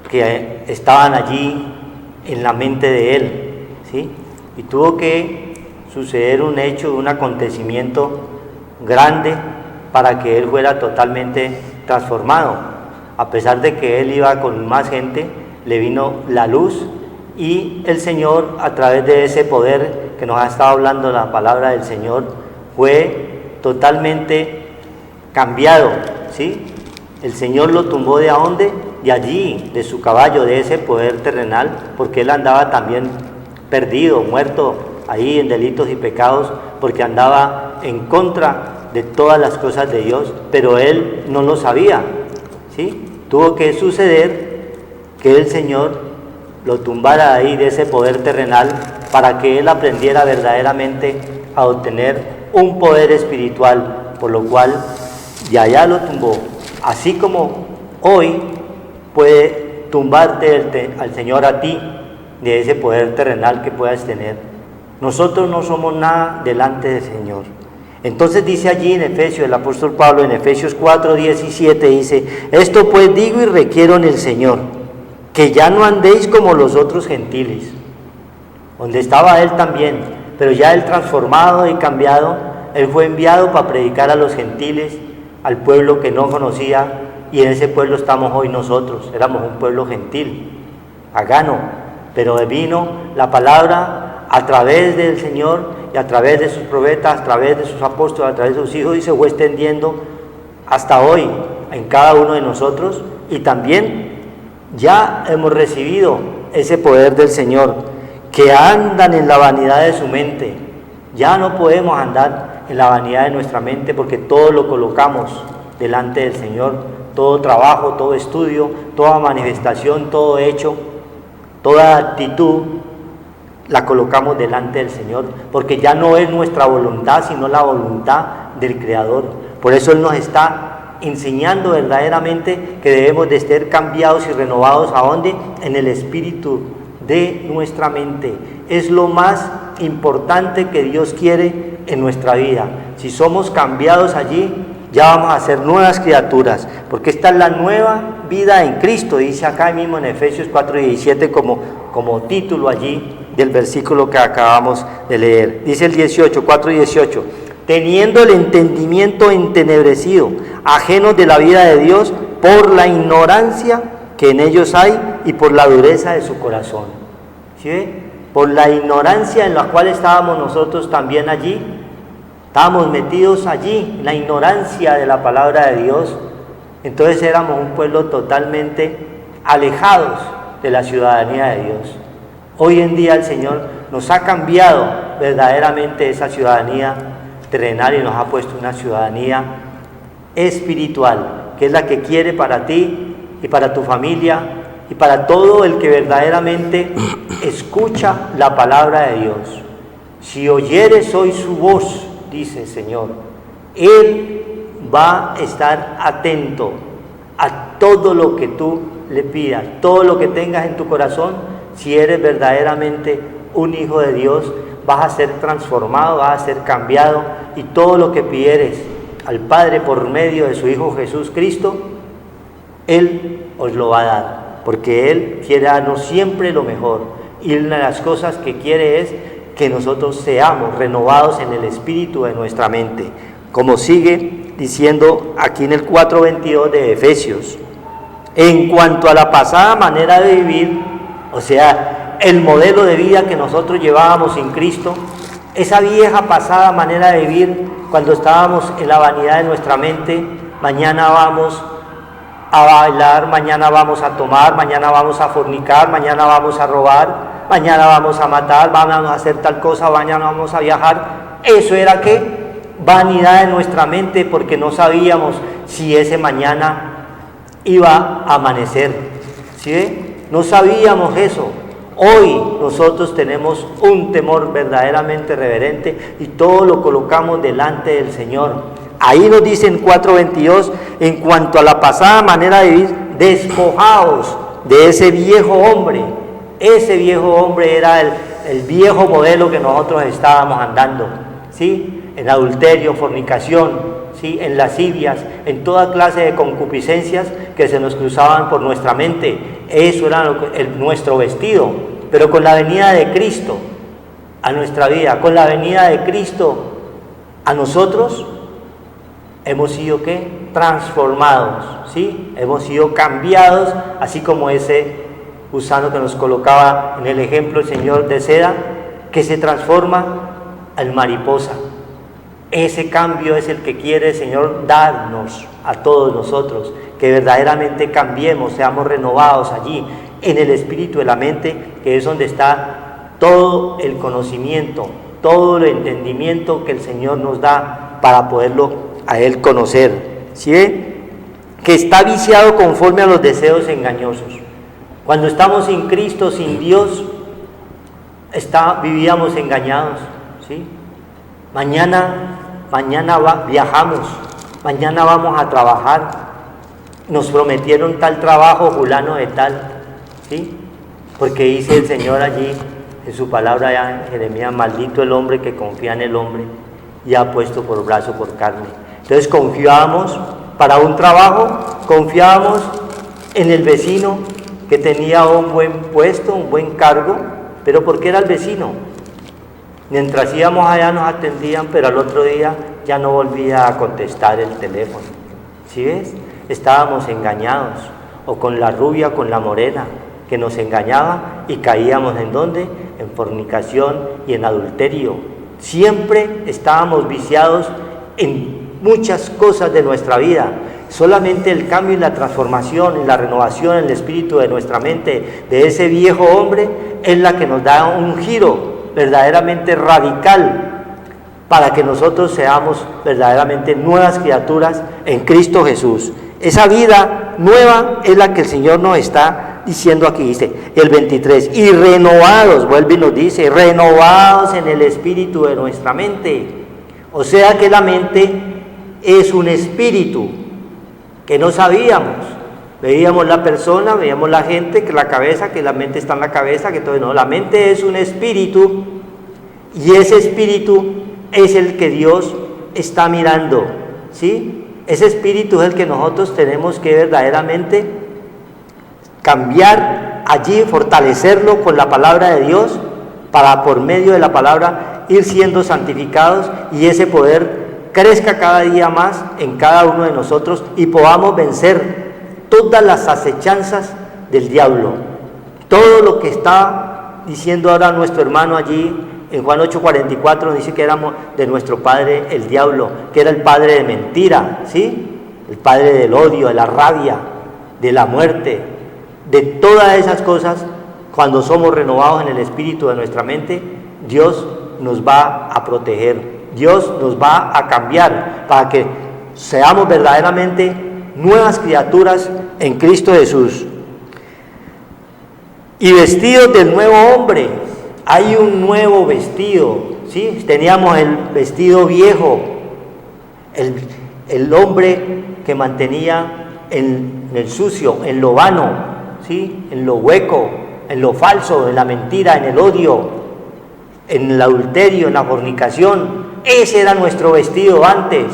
que estaban allí en la mente de él, ¿sí? Y tuvo que suceder un hecho, un acontecimiento grande para que él fuera totalmente transformado. A pesar de que él iba con más gente, le vino la luz, y el Señor, a través de ese poder que nos ha estado hablando la palabra del Señor, fue totalmente cambiado, ¿sí? El Señor lo tumbó ¿de dónde? De allí, de su caballo, de ese poder terrenal, porque él andaba también perdido, muerto ahí en delitos y pecados, porque andaba en contra de todas las cosas de Dios, pero él no lo sabía, ¿sí? Tuvo que suceder que el Señor lo tumbara ahí de ese poder terrenal para que él aprendiera verdaderamente a obtener un poder espiritual, por lo cual de allá lo tumbó. Así como hoy puede tumbarte al Señor a ti de ese poder terrenal que puedas tener. Nosotros no somos nada delante del Señor. Entonces dice allí en Efesios, el apóstol Pablo en Efesios 4:17 dice: esto pues digo y requiero en el Señor, que ya no andéis como los otros gentiles, donde estaba él también, pero ya él transformado y cambiado, él fue enviado para predicar a los gentiles, al pueblo que no conocía, y en ese pueblo estamos hoy nosotros. Éramos un pueblo gentil, pagano, pero vino la palabra a través del Señor y a través de sus profetas, a través de sus apóstoles, a través de sus hijos, y se fue extendiendo hasta hoy en cada uno de nosotros, y también ya hemos recibido ese poder del Señor, que andan en la vanidad de su mente. Ya no podemos andar en la vanidad de nuestra mente, porque todo lo colocamos delante del Señor, todo trabajo, todo estudio, toda manifestación, todo hecho, toda actitud, la colocamos delante del Señor, porque ya no es nuestra voluntad, sino la voluntad del Creador. Por eso Él nos está enseñando verdaderamente que debemos de ser cambiados y renovados. ¿A dónde? En el espíritu de nuestra mente. Es lo más importante que Dios quiere en nuestra vida. Si somos cambiados allí, ya vamos a ser nuevas criaturas, porque esta es la nueva vida en Cristo, dice acá mismo en Efesios 4:17 como título allí del versículo que acabamos de leer. Dice el 4:18, teniendo el entendimiento entenebrecido, ajenos de la vida de Dios, por la ignorancia que en ellos hay y por la dureza de su corazón. ¿Sí ve? Por la ignorancia en la cual estábamos nosotros también allí, estábamos metidos allí, en la ignorancia de la palabra de Dios. Entonces éramos un pueblo totalmente alejados de la ciudadanía de Dios. Hoy en día el Señor nos ha cambiado verdaderamente esa ciudadanía terrenal y nos ha puesto una ciudadanía espiritual, que es la que quiere para ti y para tu familia y para todo el que verdaderamente escucha la palabra de Dios. Si oyeres hoy su voz, dice el Señor, Él va a estar atento a todo lo que tú le pidas, todo lo que tengas en tu corazón. Si eres verdaderamente un hijo de Dios, vas a ser transformado, vas a ser cambiado, y todo lo que pidieres al Padre por medio de su Hijo Jesús Cristo, Él os lo va a dar, porque Él quiere darnos siempre lo mejor, y una de las cosas que quiere es que nosotros seamos renovados en el espíritu de nuestra mente, como sigue diciendo aquí en el 4:22 de Efesios. En cuanto a la pasada manera de vivir, o sea, el modelo de vida que nosotros llevábamos en Cristo, esa vieja pasada manera de vivir, cuando estábamos en la vanidad de nuestra mente, mañana vamos a bailar, mañana vamos a tomar, mañana vamos a fornicar, mañana vamos a robar, mañana vamos a matar, vamos a hacer tal cosa, mañana vamos a viajar. Eso era ¿qué? Vanidad de nuestra mente, porque no sabíamos si ese mañana iba a amanecer. ¿Sí ve? No sabíamos eso. Hoy nosotros tenemos un temor verdaderamente reverente y todo lo colocamos delante del Señor. Ahí nos dice en 4:22, en cuanto a la pasada manera de vivir, despojaos de ese viejo hombre. Ese viejo hombre era el viejo modelo que nosotros estábamos andando, ¿sí? En adulterio, fornicación, ¿sí? En lascivias, en toda clase de concupiscencias que se nos cruzaban por nuestra mente. Eso era nuestro vestido. Pero con la venida de Cristo a nuestra vida, con la venida de Cristo a nosotros, hemos sido ¿qué? Transformados, ¿sí? Hemos sido cambiados, así como ese gusano que nos colocaba en el ejemplo el Señor de seda, que se transforma en mariposa. Ese cambio es el que quiere el Señor darnos a todos nosotros, que verdaderamente cambiemos, seamos renovados allí, en el espíritu de la mente, que es donde está todo el conocimiento, todo el entendimiento que el Señor nos da para poderlo a Él conocer. ¿Sí? Que está viciado conforme a los deseos engañosos. Cuando estamos sin Cristo, sin Dios, vivíamos engañados, ¿sí? Mañana viajamos, mañana vamos a trabajar, nos prometieron tal trabajo, fulano de tal, ¿sí? Porque dice el Señor allí en su palabra ya en Jeremías, maldito el hombre que confía en el hombre y ha puesto por brazo por carne. Entonces confiábamos para un trabajo, confiábamos en el vecino que tenía un buen puesto, un buen cargo, pero ¿por qué era el vecino? Mientras íbamos allá nos atendían, pero al otro día ya no volvía a contestar el teléfono. ¿Sí ves? Estábamos engañados, o con la rubia o con la morena, que nos engañaba y caíamos ¿en dónde? En fornicación y en adulterio. Siempre estábamos viciados en muchas cosas de nuestra vida. Solamente el cambio y la transformación y la renovación en el espíritu de nuestra mente, de ese viejo hombre, es la que nos da un giro verdaderamente radical para que nosotros seamos verdaderamente nuevas criaturas en Cristo Jesús. Esa vida nueva es la que el Señor nos está diciendo aquí, dice el 23, y renovados, vuelve y nos dice, renovados en el espíritu de nuestra mente. O sea que la mente es un espíritu que no sabíamos. Veíamos la persona, veíamos la gente, que la cabeza, que la mente está en la cabeza, que todo, no, la mente es un espíritu, y ese espíritu es el que Dios está mirando, ¿sí? Ese espíritu es el que nosotros tenemos que verdaderamente cambiar allí, fortalecerlo con la palabra de Dios, para por medio de la palabra ir siendo santificados, y ese poder crezca cada día más en cada uno de nosotros y podamos vencer todas las acechanzas del diablo. Todo lo que está diciendo ahora nuestro hermano allí en Juan 8:44 dice que éramos de nuestro padre el diablo, que era el padre de mentira, ¿sí? El padre del odio, de la rabia, de la muerte, de todas esas cosas. Cuando somos renovados en el espíritu de nuestra mente, Dios nos va a proteger, Dios nos va a cambiar para que seamos verdaderamente nuevas criaturas en Cristo Jesús. Y vestidos del nuevo hombre. Hay un nuevo vestido, ¿sí? Teníamos el vestido viejo, el hombre que mantenía en el sucio, en lo vano, ¿sí? En lo hueco, en lo falso, en la mentira, en el odio, en el adulterio, en la fornicación. Ese era nuestro vestido antes.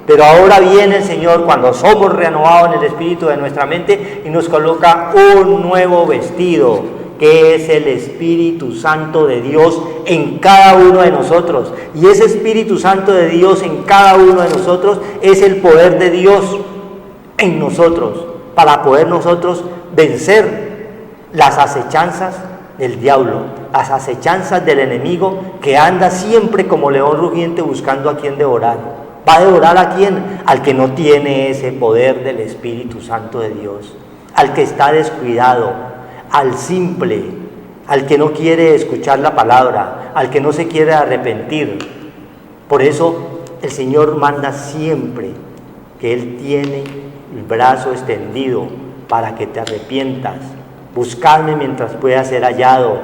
Pero ahora viene el Señor cuando somos renovados en el espíritu de nuestra mente y nos coloca un nuevo vestido, que es el Espíritu Santo de Dios en cada uno de nosotros. Y ese Espíritu Santo de Dios en cada uno de nosotros es el poder de Dios en nosotros, para poder nosotros vencer las acechanzas del diablo, las acechanzas del enemigo, que anda siempre como león rugiente buscando a quien devorar. ¿Va a devorar a quién? Al que no tiene ese poder del Espíritu Santo de Dios, al que está descuidado, al simple, al que no quiere escuchar la palabra, al que no se quiere arrepentir. Por eso el Señor manda siempre que Él tiene el brazo extendido para que te arrepientas. Buscadme mientras pueda ser hallado.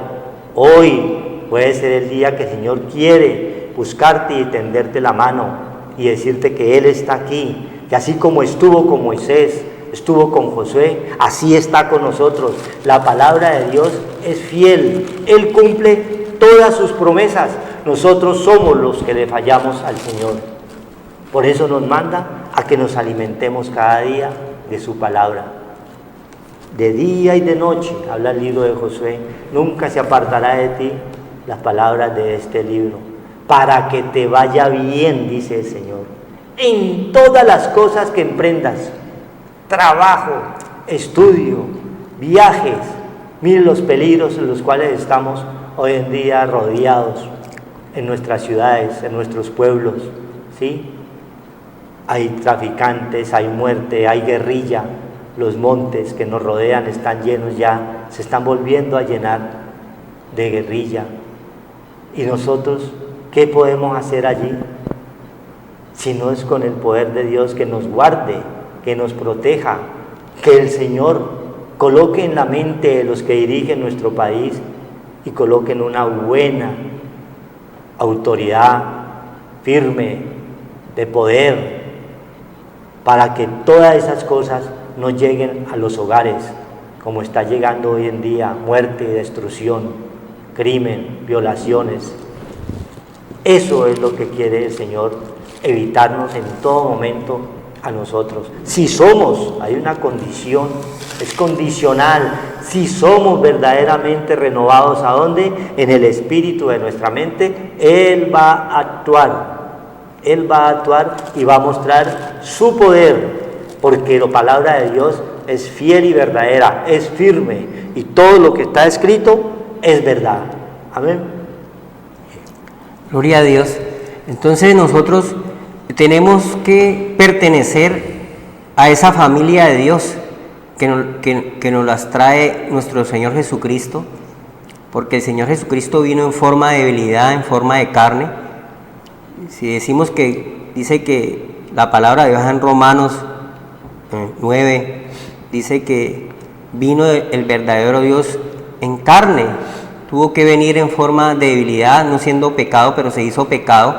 Hoy puede ser el día que el Señor quiere buscarte y tenderte la mano y decirte que Él está aquí, que así como estuvo con Moisés, estuvo con Josué, así está con nosotros. La palabra de Dios es fiel, Él cumple todas sus promesas. Nosotros somos los que le fallamos al Señor. Por eso nos manda a que nos alimentemos cada día de su palabra. De día y de noche, habla el libro de Josué, nunca se apartará de ti las palabras de este libro, para que te vaya bien, dice el Señor, en todas las cosas que emprendas. Trabajo, estudio, viajes. Miren los peligros en los cuales estamos hoy en día rodeados en nuestras ciudades, en nuestros pueblos, ¿sí? Hay traficantes, hay muerte, hay guerrilla. Los montes que nos rodean están llenos ya, se están volviendo a llenar de guerrilla. ¿Y nosotros qué podemos hacer allí? Si no es con el poder de Dios que nos guarde, que nos proteja, que el Señor coloque en la mente de los que dirigen nuestro país y coloquen una buena autoridad firme, de poder, para que todas esas cosas no lleguen a los hogares, como está llegando hoy en día, muerte y destrucción, crimen, violaciones. Eso es lo que quiere el Señor, evitarnos en todo momento a nosotros. Si somos, hay una condición, es condicional. Si somos verdaderamente renovados, ¿a dónde? En el espíritu de nuestra mente, Él va a actuar. Él va a actuar y va a mostrar su poder, porque la palabra de Dios es fiel y verdadera, es firme, y todo lo que está escrito es verdad. Amén. Gloria a Dios. Entonces nosotros tenemos que pertenecer a esa familia de Dios que nos las trae nuestro Señor Jesucristo, porque el Señor Jesucristo vino en forma de debilidad, en forma de carne. Si decimos que dice que la palabra de Dios en Romanos 9 dice que vino el verdadero Dios en carne, tuvo que venir en forma de debilidad, no siendo pecado, pero se hizo pecado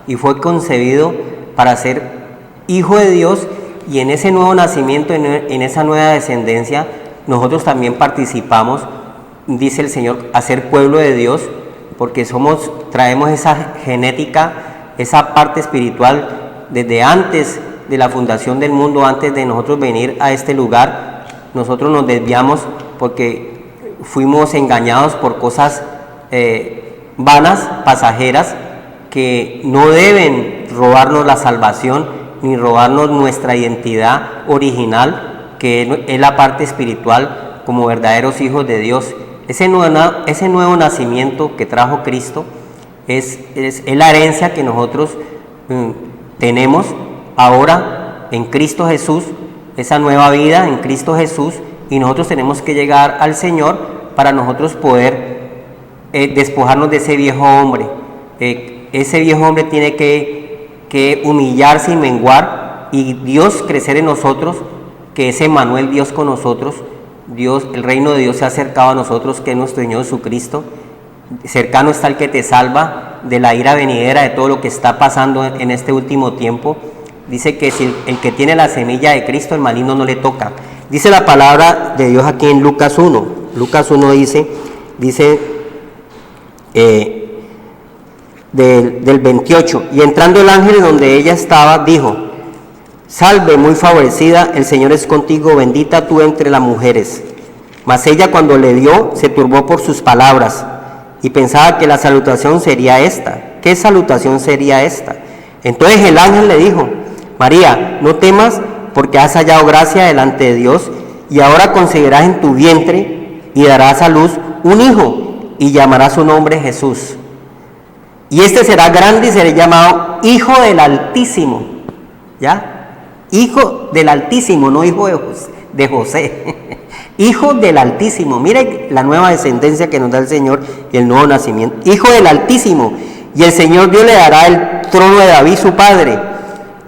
y fue concebido para ser hijo de Dios, y en ese nuevo nacimiento, en esa nueva descendencia, nosotros también participamos, dice el Señor, a ser pueblo de Dios, porque traemos esa genética, esa parte espiritual desde antes de la fundación del mundo, antes de nosotros venir a este lugar. Nosotros nos desviamos porque fuimos engañados por cosas vanas, pasajeras, que no deben robarnos la salvación ni robarnos nuestra identidad original, que es la parte espiritual como verdaderos hijos de Dios. Ese nuevo nacimiento que trajo Cristo es la herencia que nosotros tenemos ahora en Cristo Jesús, esa nueva vida en Cristo Jesús, y nosotros tenemos que llegar al Señor para nosotros poder despojarnos de ese viejo hombre. Ese viejo hombre tiene que humillarse y menguar, y Dios crecer en nosotros, que es Emmanuel, Dios con nosotros. Dios, el reino de Dios se ha acercado a nosotros, que es nuestro Señor Jesucristo. Cercano está el que te salva de la ira venidera, de todo lo que está pasando en este último tiempo. Dice que si el que tiene la semilla de Cristo, el maligno no le toca. Dice la palabra de Dios aquí en Lucas 1. Lucas 1 dice del 28, y entrando el ángel donde ella estaba, dijo: salve, muy favorecida, el Señor es contigo, bendita tú entre las mujeres. Mas ella, cuando le vio, se turbó por sus palabras, y pensaba que la salutación sería esta. ¿Qué salutación sería esta? Entonces el ángel le dijo: María, no temas, porque has hallado gracia delante de Dios, y ahora concebirás en tu vientre, y darás a luz un hijo, y llamarás su nombre Jesús. Y este será grande y será llamado Hijo del Altísimo. ¿Ya? Hijo del Altísimo, no hijo de José. Hijo del Altísimo. Mire la nueva descendencia que nos da el Señor y el nuevo nacimiento. Hijo del Altísimo. Y el Señor Dios le dará el trono de David su padre,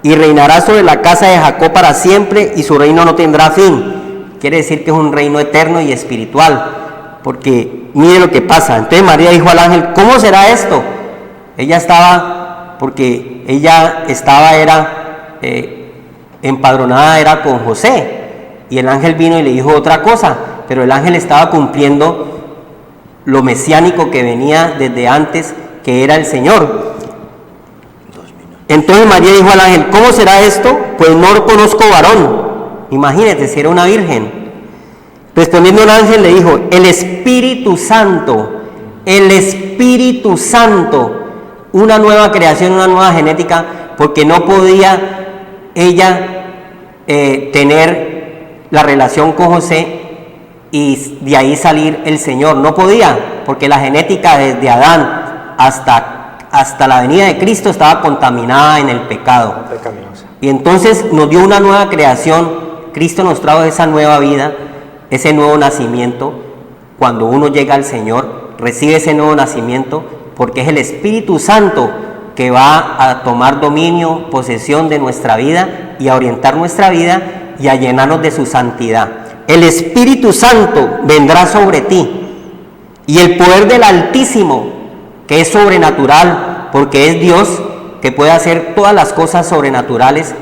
y reinará sobre la casa de Jacob para siempre, y su reino no tendrá fin. Quiere decir que es un reino eterno y espiritual, porque mire lo que pasa. Entonces María dijo al ángel: ¿cómo será esto? Ella estaba empadronada era con José, y el ángel vino y le dijo otra cosa, pero el ángel estaba cumpliendo lo mesiánico que venía desde antes, que era el Señor. Entonces María dijo al ángel: ¿cómo será esto? Pues no conozco varón. Imagínate, si era una virgen. Respondiendo el ángel le dijo: el Espíritu Santo, una nueva creación, una nueva genética, porque no podía ella tener la relación con José y de ahí salir el Señor. No podía, porque la genética desde Adán hasta la venida de Cristo estaba contaminada en el pecado. Y entonces nos dio una nueva creación. Cristo nos trajo esa nueva vida, ese nuevo nacimiento. Cuando uno llega al Señor, recibe ese nuevo nacimiento, porque es el Espíritu Santo que va a tomar dominio, posesión de nuestra vida, y a orientar nuestra vida y a llenarnos de su santidad. El Espíritu Santo vendrá sobre ti, y el poder del Altísimo, que es sobrenatural, porque es Dios que puede hacer todas las cosas sobrenaturales,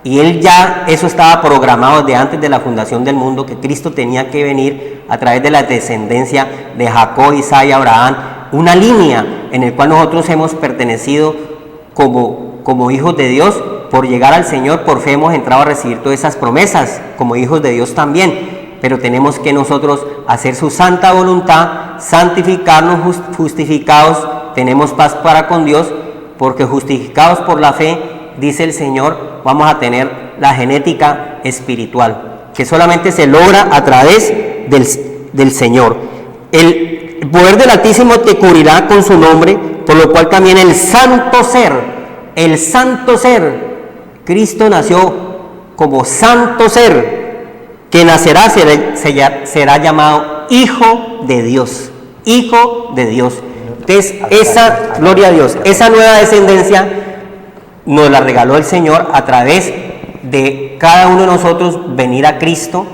y eso estaba programado desde antes de la fundación del mundo, que Cristo tenía que venir a través de la descendencia de Jacob, Isaac y Abraham, una línea en la cual nosotros hemos pertenecido como como hijos de Dios, por llegar al Señor, por fe hemos entrado a recibir todas esas promesas, como hijos de Dios también. Pero tenemos que nosotros hacer su santa voluntad, santificarnos, justificados, tenemos paz para con Dios, porque justificados por la fe, dice el Señor, vamos a tener la genética espiritual, que solamente se logra a través del Señor. El poder del Altísimo te cubrirá con su nombre, por lo cual también el santo ser, Cristo nació como santo ser, que nacerá será llamado Hijo de Dios, Hijo de Dios. Entonces, gloria a Dios, esa nueva descendencia nos la regaló el Señor a través de cada uno de nosotros venir a Cristo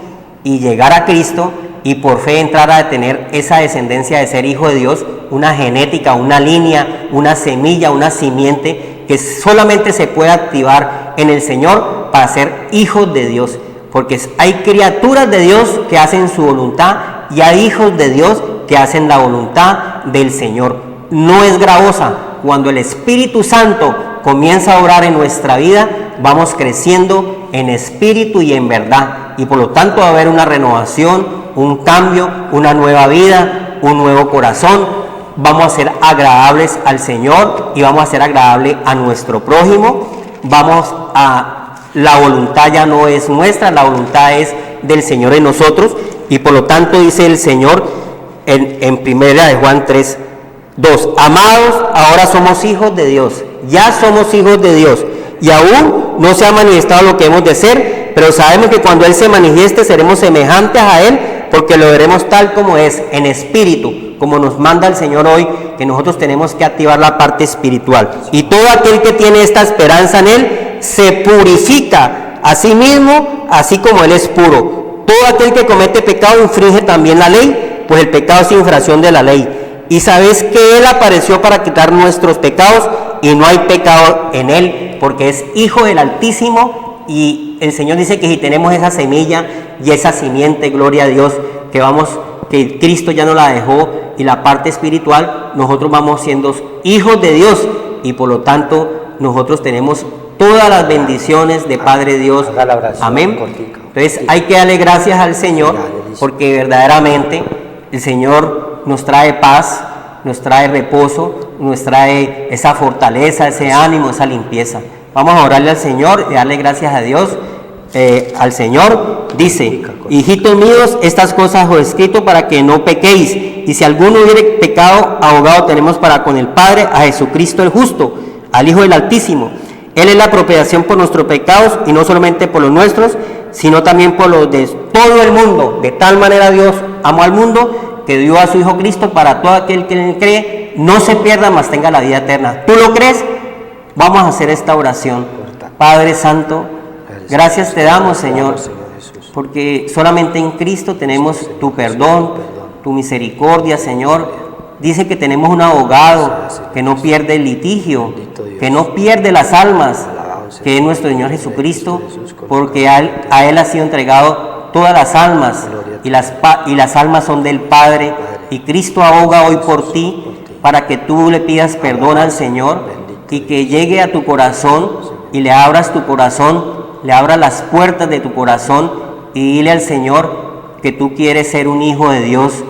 y llegar a Cristo y por fe entrar a tener esa descendencia de ser hijo de Dios, una genética, una línea, una semilla, una simiente que solamente se puede activar en el Señor para ser hijos de Dios. Porque hay criaturas de Dios que hacen su voluntad y hay hijos de Dios que hacen la voluntad del Señor. No es gravosa. Cuando el Espíritu Santo comienza a obrar en nuestra vida, vamos creciendo en espíritu y en verdad. Y por lo tanto va a haber una renovación, un cambio, una nueva vida, un nuevo corazón. Vamos a ser agradables al Señor y vamos a ser agradables a nuestro prójimo. La voluntad ya no es nuestra, la voluntad es del Señor en nosotros, y por lo tanto dice el Señor en 1 de Juan 3:2, amados, ahora somos hijos de Dios, ya somos hijos de Dios, y aún no se ha manifestado lo que hemos de ser, pero sabemos que cuando Él se manifieste seremos semejantes a Él, porque lo veremos tal como es, en espíritu, como nos manda el Señor hoy, que nosotros tenemos que activar la parte espiritual. Y todo aquel que tiene esta esperanza en Él, se purifica a sí mismo, así como Él es puro. Todo aquel que comete pecado infringe también la ley, pues el pecado es infracción de la ley. Y sabéis que Él apareció para quitar nuestros pecados, y no hay pecado en Él, porque es Hijo del Altísimo, y el Señor dice que si tenemos esa semilla y esa simiente, gloria a Dios, que Cristo ya nos la dejó, y la parte espiritual, nosotros vamos siendo hijos de Dios, y por lo tanto nosotros tenemos todas las bendiciones de Padre Dios. Amén. Entonces hay que darle gracias al Señor, porque verdaderamente el Señor nos trae paz, nos trae reposo, nos trae esa fortaleza, ese ánimo, esa limpieza. Vamos a orarle al Señor y darle gracias a Dios. Al Señor dice: hijitos míos, estas cosas os he escrito para que no pequéis, y si alguno hubiere pecado, abogado tenemos para con el Padre, a Jesucristo el justo, al Hijo del Altísimo. Él es la propiciación por nuestros pecados, y no solamente por los nuestros, sino también por los de todo el mundo. De tal manera Dios amó al mundo, que dio a su Hijo Cristo, para todo aquel que en él cree no se pierda, mas tenga la vida eterna. ¿Tú lo crees? Vamos a hacer esta oración. Padre Santo, gracias te damos, Señor, porque solamente en Cristo tenemos tu perdón, tu misericordia, Señor. Dice que tenemos un abogado que no pierde el litigio, que no pierde las almas, que es nuestro Señor Jesucristo, porque a Él ha sido entregado todas las almas, y las almas son del Padre, y Cristo aboga hoy por ti, para que tú le pidas perdón al Señor, y que llegue a tu corazón, y le abras tu corazón, le abras las puertas de tu corazón, y dile al Señor que tú quieres ser un hijo de Dios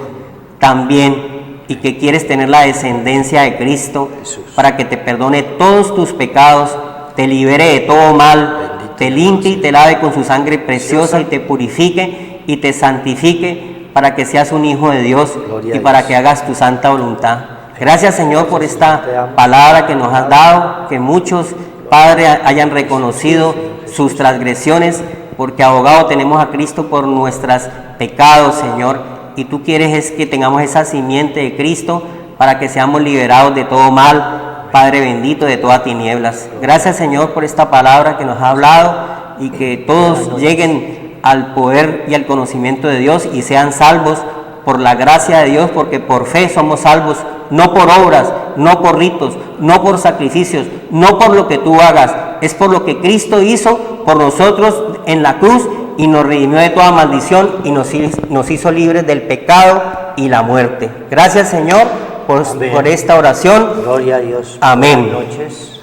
también, y que quieres tener la descendencia de Cristo, para que te perdone todos tus pecados, te libere de todo mal, te limpie y te lave con su sangre preciosa, y te purifique y te santifique, para que seas un hijo de Dios y para que hagas tu santa voluntad. Gracias, Señor, por esta palabra que nos has dado, que muchos, Padre, hayan reconocido sus transgresiones, porque abogado tenemos a Cristo por nuestros pecados, Señor. Y tú quieres es que tengamos esa simiente de Cristo para que seamos liberados de todo mal, Padre bendito, de todas tinieblas. Gracias, Señor, por esta palabra que nos ha hablado, y que todos lleguen al poder y al conocimiento de Dios y sean salvos por la gracia de Dios, porque por fe somos salvos, no por obras, no por ritos, no por sacrificios, no por lo que tú hagas, es por lo que Cristo hizo por nosotros en la cruz, y nos redimió de toda maldición, y nos hizo libres del pecado y la muerte. Gracias, Señor, por esta oración. Gloria a Dios. Amén. Buenas noches.